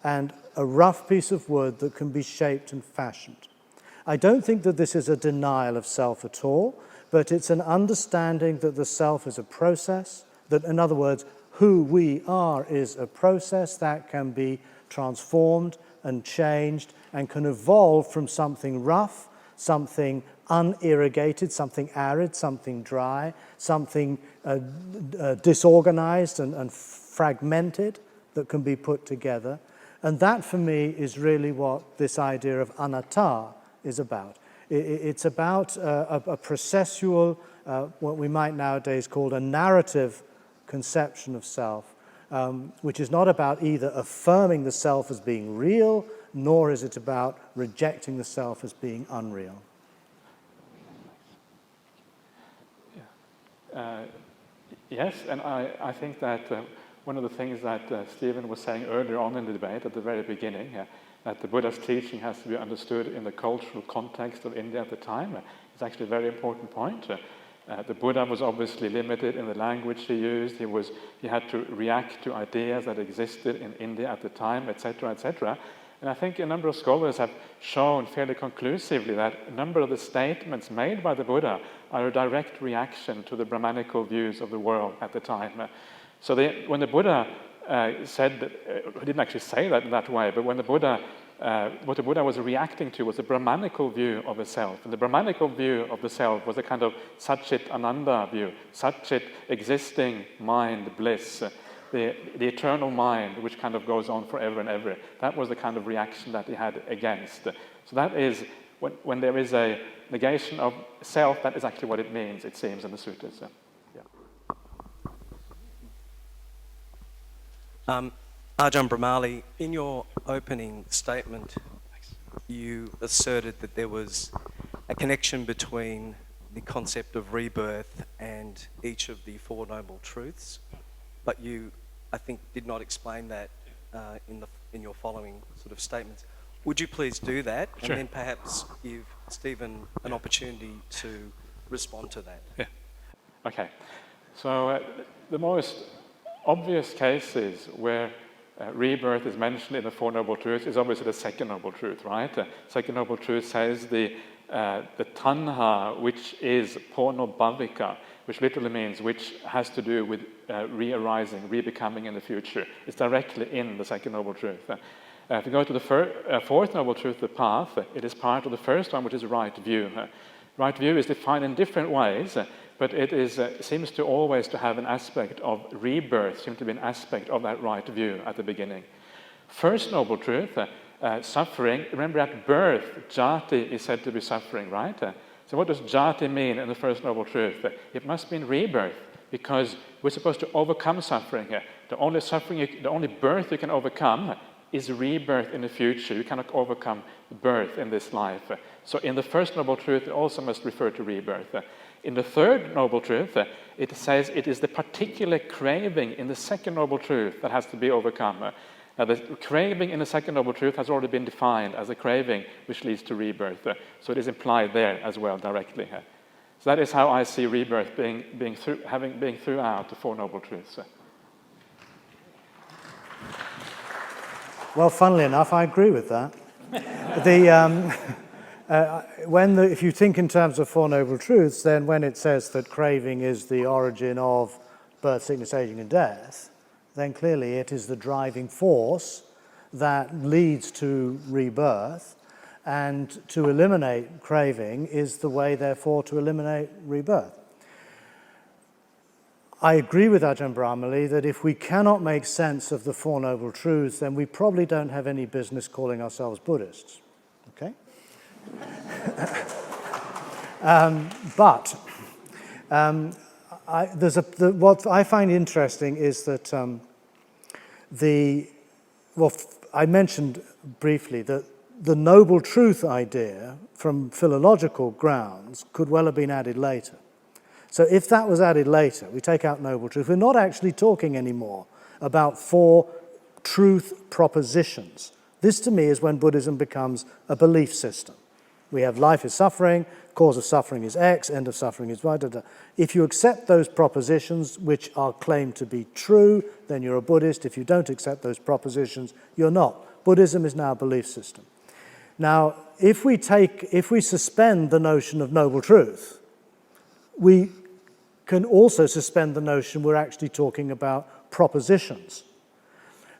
and a rough piece of wood that can be shaped and fashioned. I don't think that this is a denial of self at all, but it's an understanding that the self is a process, that, in other words, who we are is a process that can be transformed and changed and can evolve from something rough, something unirrigated, something arid, something dry, something disorganized and fragmented that can be put together. And that, for me, is really what this idea of anatta is about. It's about a processual, what we might nowadays call a narrative conception of self, which is not about either affirming the self as being real, nor is it about rejecting the self as being unreal. Yes, and I think that one of the things that Stephen was saying earlier on in the debate, at the very beginning, that the Buddha's teaching has to be understood in the cultural context of India at the time, is actually a very important point. The Buddha was obviously limited in the language he used. He had to react to ideas that existed in India at the time, etc., etc. And I think a number of scholars have shown fairly conclusively that a number of the statements made by the Buddha are a direct reaction to the Brahmanical views of the world at the time. So when the Buddha said that, he didn't actually say that in that way, but when the Buddha, what the Buddha was reacting to was a Brahmanical view of the self. And the Brahmanical view of the self was a kind of Satchit Ananda view, Satchit existing mind bliss, the eternal mind which kind of goes on forever and ever. That was the kind of reaction that he had against. So that is, when there is a negation of self, that is actually what it means, it seems, in the sutras. Ajahn Brahmali, in your opening statement, you asserted that there was a connection between the concept of rebirth and each of the Four Noble Truths, but you, I think, did not explain that in your following sort of statements. Would you please do that, Sure. and then perhaps give Stephen an opportunity to respond to that? Yeah. Okay. So the most obvious cases where rebirth is mentioned in the Four Noble Truths is obviously the Second Noble Truth, right? Second Noble Truth says the the tanha, which is pornobhavika, which literally means which has to do with re-arising, re-becoming in the future. It's directly in the second noble truth. If you go to the fourth noble truth, the path, it is part of the first one, which is right view. Right view is defined in different ways, but it is, seems to always to have an aspect of rebirth, seems to be an aspect of that right view at the beginning. First noble truth, suffering. Remember, at birth, jati is said to be suffering, right? So what does jati mean in the first noble truth? It must mean rebirth, because we're supposed to overcome suffering here. The only birth you can overcome is rebirth in the future. You cannot overcome birth in this life. So in the first noble truth, it also must refer to rebirth. In the third noble truth, it says it is the particular craving in the second noble truth that has to be overcome. The craving in the second noble truth has already been defined as a craving which leads to rebirth. So it is implied there as well directly. So that is how I see rebirth being throughout the Four Noble Truths. Well, funnily enough, I agree with that. If you think in terms of Four Noble Truths, then when it says that craving is the origin of birth, sickness, aging, and death, then clearly it is the driving force that leads to rebirth, and to eliminate craving is the way, therefore, to eliminate rebirth. I agree with Ajahn Brahmali that if we cannot make sense of the Four Noble Truths, then we probably don't have any business calling ourselves Buddhists. Okay? What I find interesting is that I mentioned briefly that the noble truth idea from philological grounds could well have been added later. So if that was added later, we take out noble truth, we're not actually talking anymore about four truth propositions. This to me is when Buddhism becomes a belief system. We have life is suffering, cause of suffering is X, end of suffering is Y. If you accept those propositions which are claimed to be true, then you're a Buddhist. If you don't accept those propositions, you're not. Buddhism is now a belief system. Now, if we suspend the notion of noble truth, we can also suspend the notion we're actually talking about propositions.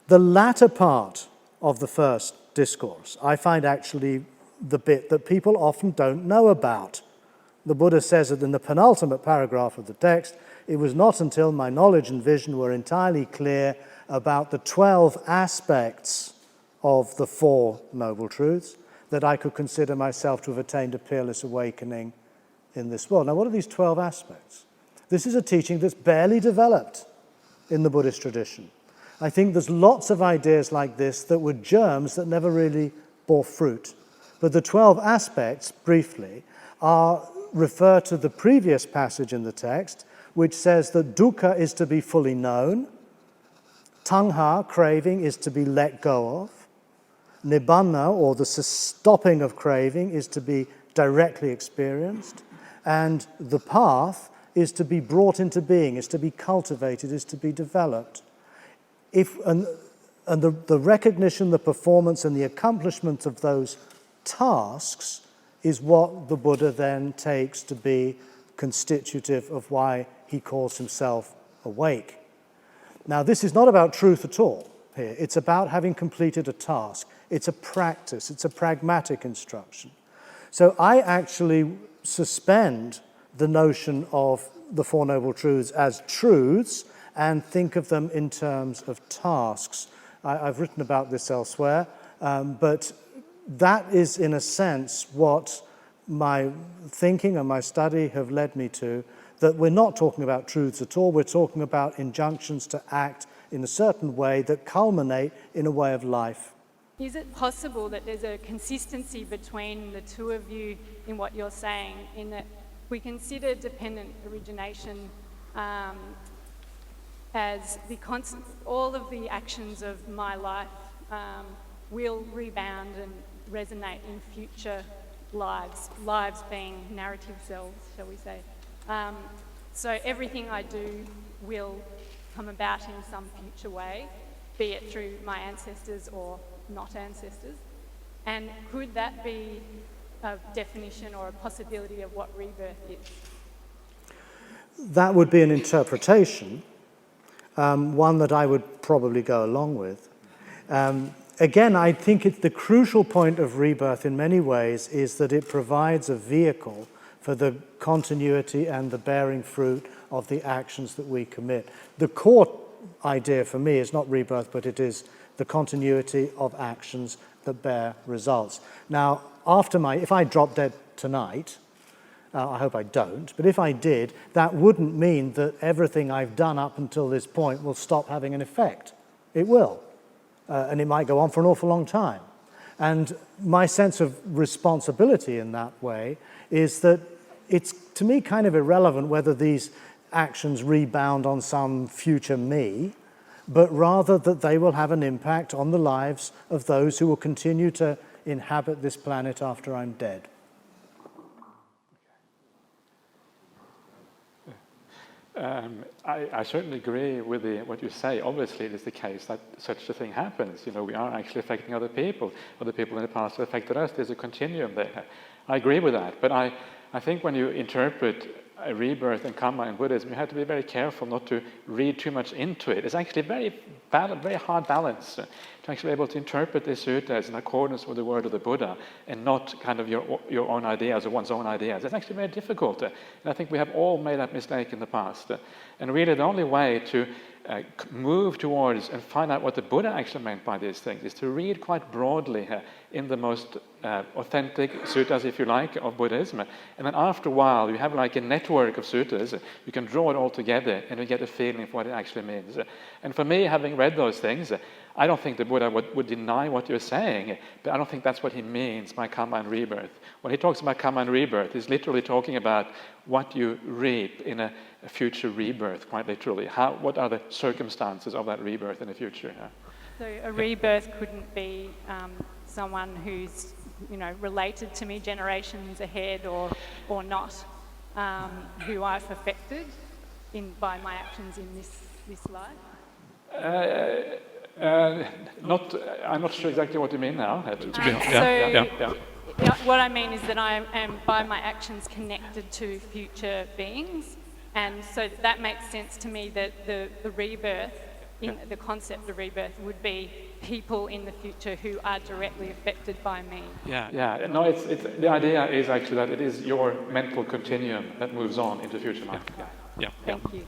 The latter part of the first discourse, I find actually the bit that people often don't know about. The Buddha says it in the penultimate paragraph of the text, it was not until my knowledge and vision were entirely clear about the 12 aspects of the Four Noble Truths that I could consider myself to have attained a peerless awakening in this world. Now, what are these 12 aspects? This is a teaching that's barely developed in the Buddhist tradition. I think there's lots of ideas like this that were germs that never really bore fruit. But the 12 aspects, briefly, refer to the previous passage in the text, which says that dukkha is to be fully known, tanha, craving, is to be let go of, nibbana, or the stopping of craving, is to be directly experienced, and the path is to be brought into being, is to be cultivated, is to be developed. And the recognition, the performance, and the accomplishment of those tasks is what the Buddha then takes to be constitutive of why he calls himself awake. Now, this is not about truth at all here. It's about having completed a task. It's a practice. It's a pragmatic instruction. So I actually suspend the notion of the Four Noble Truths as truths and think of them in terms of tasks. I've written about this elsewhere, but that is, in a sense, what my thinking and my study have led me to, that we're not talking about truths at all, we're talking about injunctions to act in a certain way that culminate in a way of life. Is it possible that there's a consistency between the two of you in what you're saying, in that we consider dependent origination as the constant, all of the actions of my life will rebound and resonate in future lives being narrative selves, shall we say. So everything I do will come about in some future way, be it through my ancestors or not ancestors. And could that be a definition or a possibility of what rebirth is? That would be an interpretation, one that I would probably go along with. Again, I think the crucial point of rebirth in many ways is that it provides a vehicle for the continuity and the bearing fruit of the actions that we commit. The core idea for me is not rebirth, but it is the continuity of actions that bear results. Now, if I drop dead tonight, I hope I don't, but if I did, that wouldn't mean that everything I've done up until this point will stop having an effect. It will. And it might go on for an awful long time. And my sense of responsibility in that way is that it's, to me, kind of irrelevant whether these actions rebound on some future me, but rather that they will have an impact on the lives of those who will continue to inhabit this planet after I'm dead. I certainly agree with what you say. Obviously, it is the case that such a thing happens. You know, we are actually affecting other people. Other people in the past have affected us. There's a continuum there. I agree with that. But I think when you interpret a rebirth and karma in Buddhism, you have to be very careful not to read too much into it. It's actually a very hard balance to actually be able to interpret the sutras in accordance with the word of the Buddha and not kind of your own ideas or one's own ideas. It's actually very difficult. And I think we have all made that mistake in the past. And really the only way to move towards and find out what the Buddha actually meant by these things is to read quite broadly in the most authentic sutras, if you like, of Buddhism. And then after a while, you have like a network of sutras. You can draw it all together and you get a feeling for what it actually means. And for me, having read those things, I don't think the Buddha would deny what you're saying, but I don't think that's what he means by karma and rebirth. When he talks about karma and rebirth, he's literally talking about what you reap in a future rebirth, quite literally. What are the circumstances of that rebirth in the future? So a rebirth couldn't be someone who's, related to me generations ahead or not, who I've affected by my actions in this life? I'm not sure exactly what you mean now. What I mean is that I am, by my actions, connected to future beings, and so that makes sense to me that the rebirth, the concept of rebirth, would be people in the future who are directly affected by me. No, it's the idea is actually that it is your mental continuum that moves on into future life. Thank you.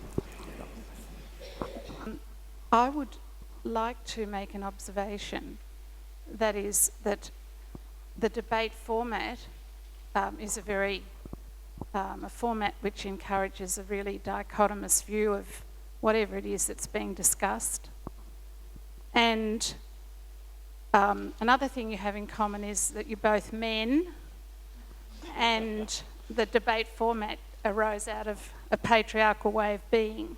I would like to make an observation, that is that the debate format is a format which encourages a really dichotomous view of whatever it is that's being discussed. And another thing you have in common is that you're both men, and the debate format arose out of a patriarchal way of being.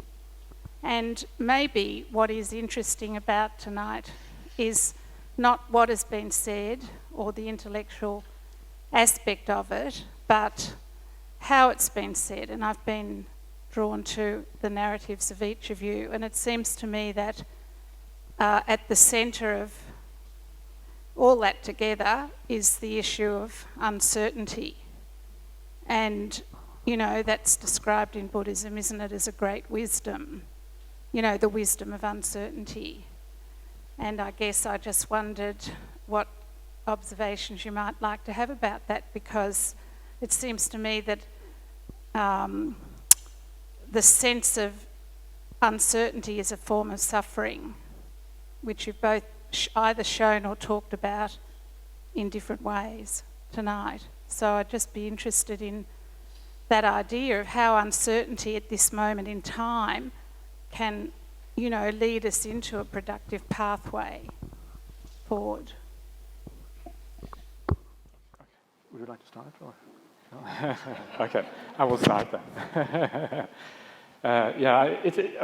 And maybe what is interesting about tonight is not what has been said or the intellectual aspect of it, but how it's been said. And I've been drawn to the narratives of each of you, and it seems to me that at the centre of all that together is the issue of uncertainty. And, that's described in Buddhism, isn't it, as a great wisdom. The wisdom of uncertainty. And I guess I just wondered what observations you might like to have about that, because it seems to me that the sense of uncertainty is a form of suffering, which you've both either shown or talked about in different ways tonight. So I'd just be interested in that idea of how uncertainty at this moment in time can, lead us into a productive pathway forward. Would you like to start? Or? No? Okay, I will start then.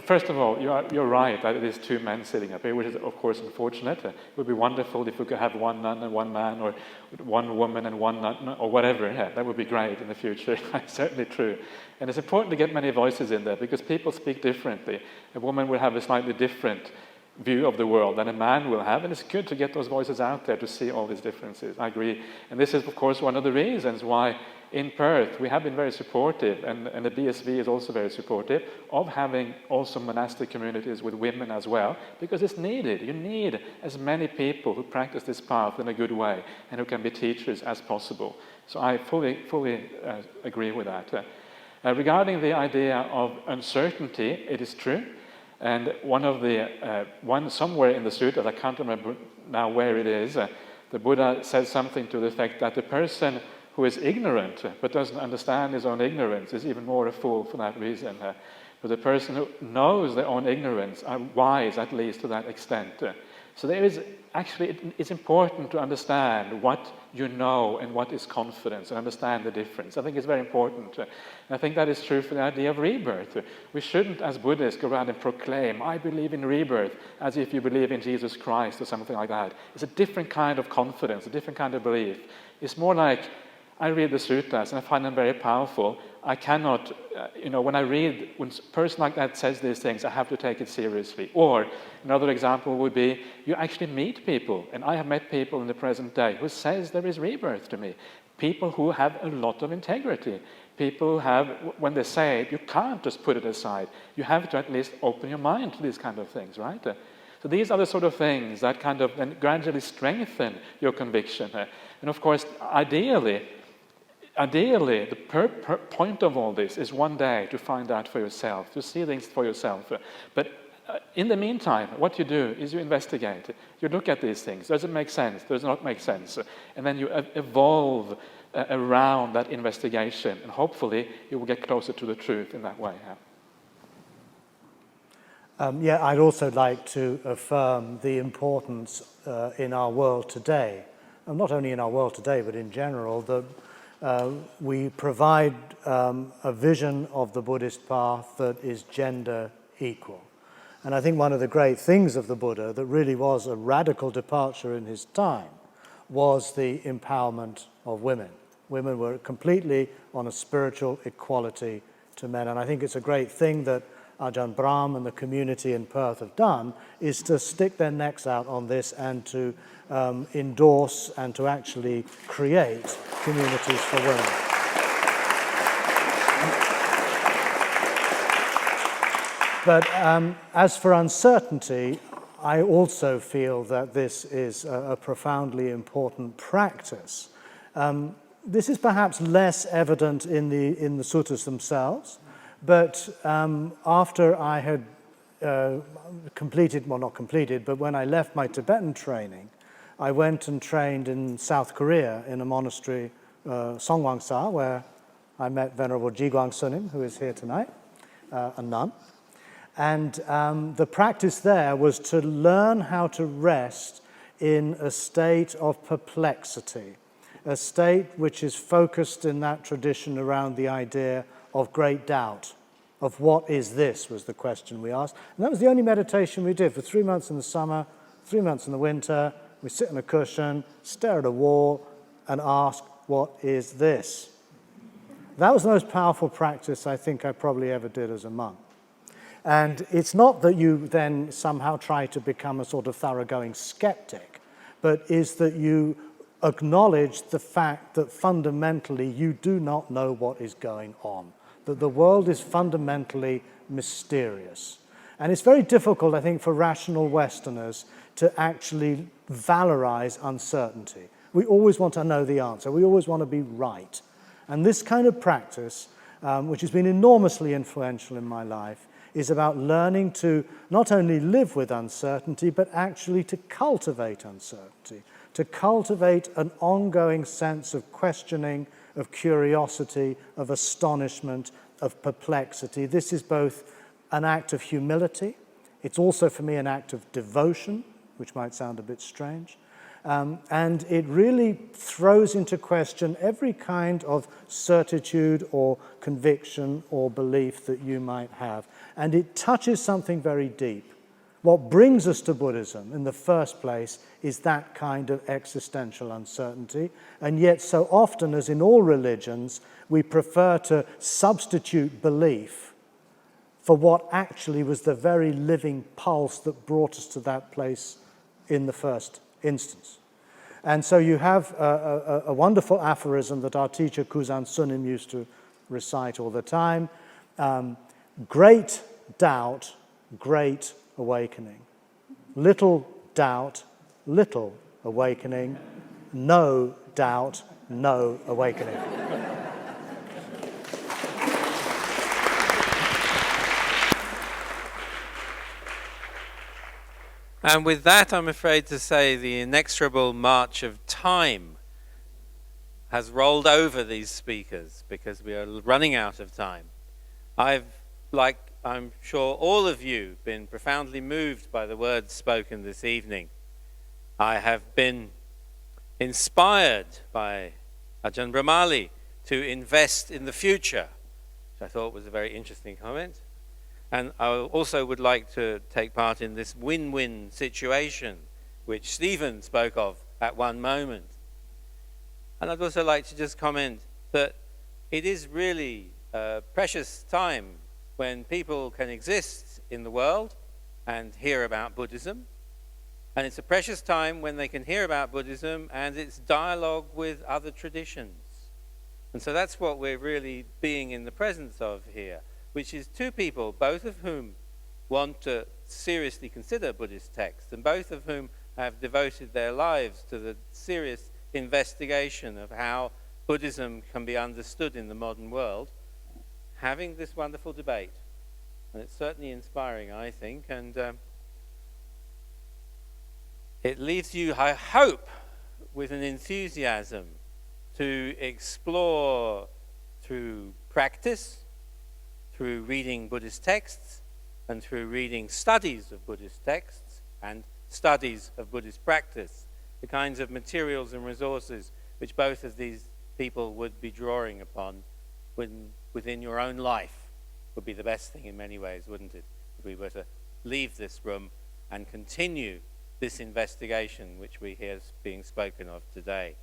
First of all, you're right that it is two men sitting up here, which is of course unfortunate. It would be wonderful if we could have one nun and one man, or one woman and one nun, or whatever. Yeah, that would be great in the future. That's certainly true. And it's important to get many voices in there, because people speak differently. A woman will have a slightly different view of the world than a man will have, and it's good to get those voices out there to see all these differences. I agree. And this is, of course, one of the reasons why in Perth we have been very supportive, and the BSV is also very supportive, of having also monastic communities with women as well, because it's needed. You need as many people who practice this path in a good way and who can be teachers as possible. So I fully agree with that. Regarding the idea of uncertainty, it is true. And one somewhere in the sutras, I can't remember now where it is, the Buddha says something to the effect that the person who is ignorant but doesn't understand his own ignorance is even more a fool for that reason. But the person who knows their own ignorance are wise, at least to that extent. So there is actually, it's important to understand what you know and what is confidence, and understand the difference. I think it's very important. I think that is true for the idea of rebirth. We shouldn't, as Buddhists, go around and proclaim, I believe in rebirth, as if you believe in Jesus Christ or something like that. It's a different kind of confidence, a different kind of belief. It's more like, I read the sutras and I find them very powerful. I cannot, when a person like that says these things, I have to take it seriously. Or another example would be, you actually meet people, and I have met people in the present day who says there is rebirth to me. People who have a lot of integrity. People who have, when they say it, you can't just put it aside. You have to at least open your mind to these kind of things, right? So these are the sort of things that kind of then gradually strengthen your conviction. And of course, ideally, the point of all this is one day to find out for yourself, to see things for yourself. But in the meantime, what you do is you investigate. You look at these things. Does it make sense? Does it not make sense? And then you evolve around that investigation, and hopefully you will get closer to the truth in that way. I'd also like to affirm the importance in our world today, and not only in our world today, but in general, that we provide a vision of the Buddhist path that is gender equal. And I think one of the great things of the Buddha that really was a radical departure in his time was the empowerment of women. Women were completely on a spiritual equality to men. And I think it's a great thing that Ajahn Brahm and the community in Perth have done, is to stick their necks out on this and to endorse and to actually create communities for women. But as for uncertainty, I also feel that this is a profoundly important practice. This is perhaps less evident in the sutras themselves, but after I had but when I left my Tibetan training, I went and trained in South Korea in a monastery, Songwangsa, where I met Venerable Jigwang Sunim, who is here tonight, a nun. And the practice there was to learn how to rest in a state of perplexity, a state which is focused in that tradition around the idea of great doubt, of what is this, was the question we asked. And that was the only meditation we did for 3 months in the summer, 3 months in the winter. We sit on a cushion, stare at a wall, and ask, what is this? That was the most powerful practice I think I probably ever did as a monk. And it's not that you then somehow try to become a sort of thoroughgoing skeptic, but is that you acknowledge the fact that fundamentally you do not know what is going on, that the world is fundamentally mysterious. And it's very difficult, I think, for rational Westerners to actually valorize uncertainty. We always want to know the answer. We always want to be right. And this kind of practice, which has been enormously influential in my life, is about learning to not only live with uncertainty, but actually to cultivate uncertainty, to cultivate an ongoing sense of questioning, of curiosity, of astonishment, of perplexity. This is both an act of humility. It's also, for me, an act of devotion, which might sound a bit strange. And it really throws into question every kind of certitude or conviction or belief that you might have. And it touches something very deep. What brings us to Buddhism in the first place is that kind of existential uncertainty. And yet so often, as in all religions, we prefer to substitute belief for what actually was the very living pulse that brought us to that place in the first instance. And so you have a wonderful aphorism that our teacher Kuzan Sunim used to recite all the time. Great doubt, great awakening. Little doubt, little awakening. No doubt, no awakening. And with that, I'm afraid to say the inexorable march of time has rolled over these speakers because we are running out of time. I've, like I'm sure all of you, been profoundly moved by the words spoken this evening. I have been inspired by Ajahn Brahmali to invest in the future, which I thought was a very interesting comment. And I also would like to take part in this win-win situation, which Stephen spoke of at one moment. And I'd also like to just comment that it is really a precious time when people can exist in the world and hear about Buddhism. And it's a precious time when they can hear about Buddhism and its dialogue with other traditions. And so that's what we're really being in the presence of here, which is two people, both of whom want to seriously consider Buddhist texts, and both of whom have devoted their lives to the serious investigation of how Buddhism can be understood in the modern world, having this wonderful debate. And it's certainly inspiring, I think, and it leaves you, I hope, with an enthusiasm to explore through practice, through reading Buddhist texts, and through reading studies of Buddhist texts and studies of Buddhist practice, the kinds of materials and resources which both of these people would be drawing upon within your own life would be the best thing in many ways, wouldn't it? If we were to leave this room and continue this investigation which we hear being spoken of today.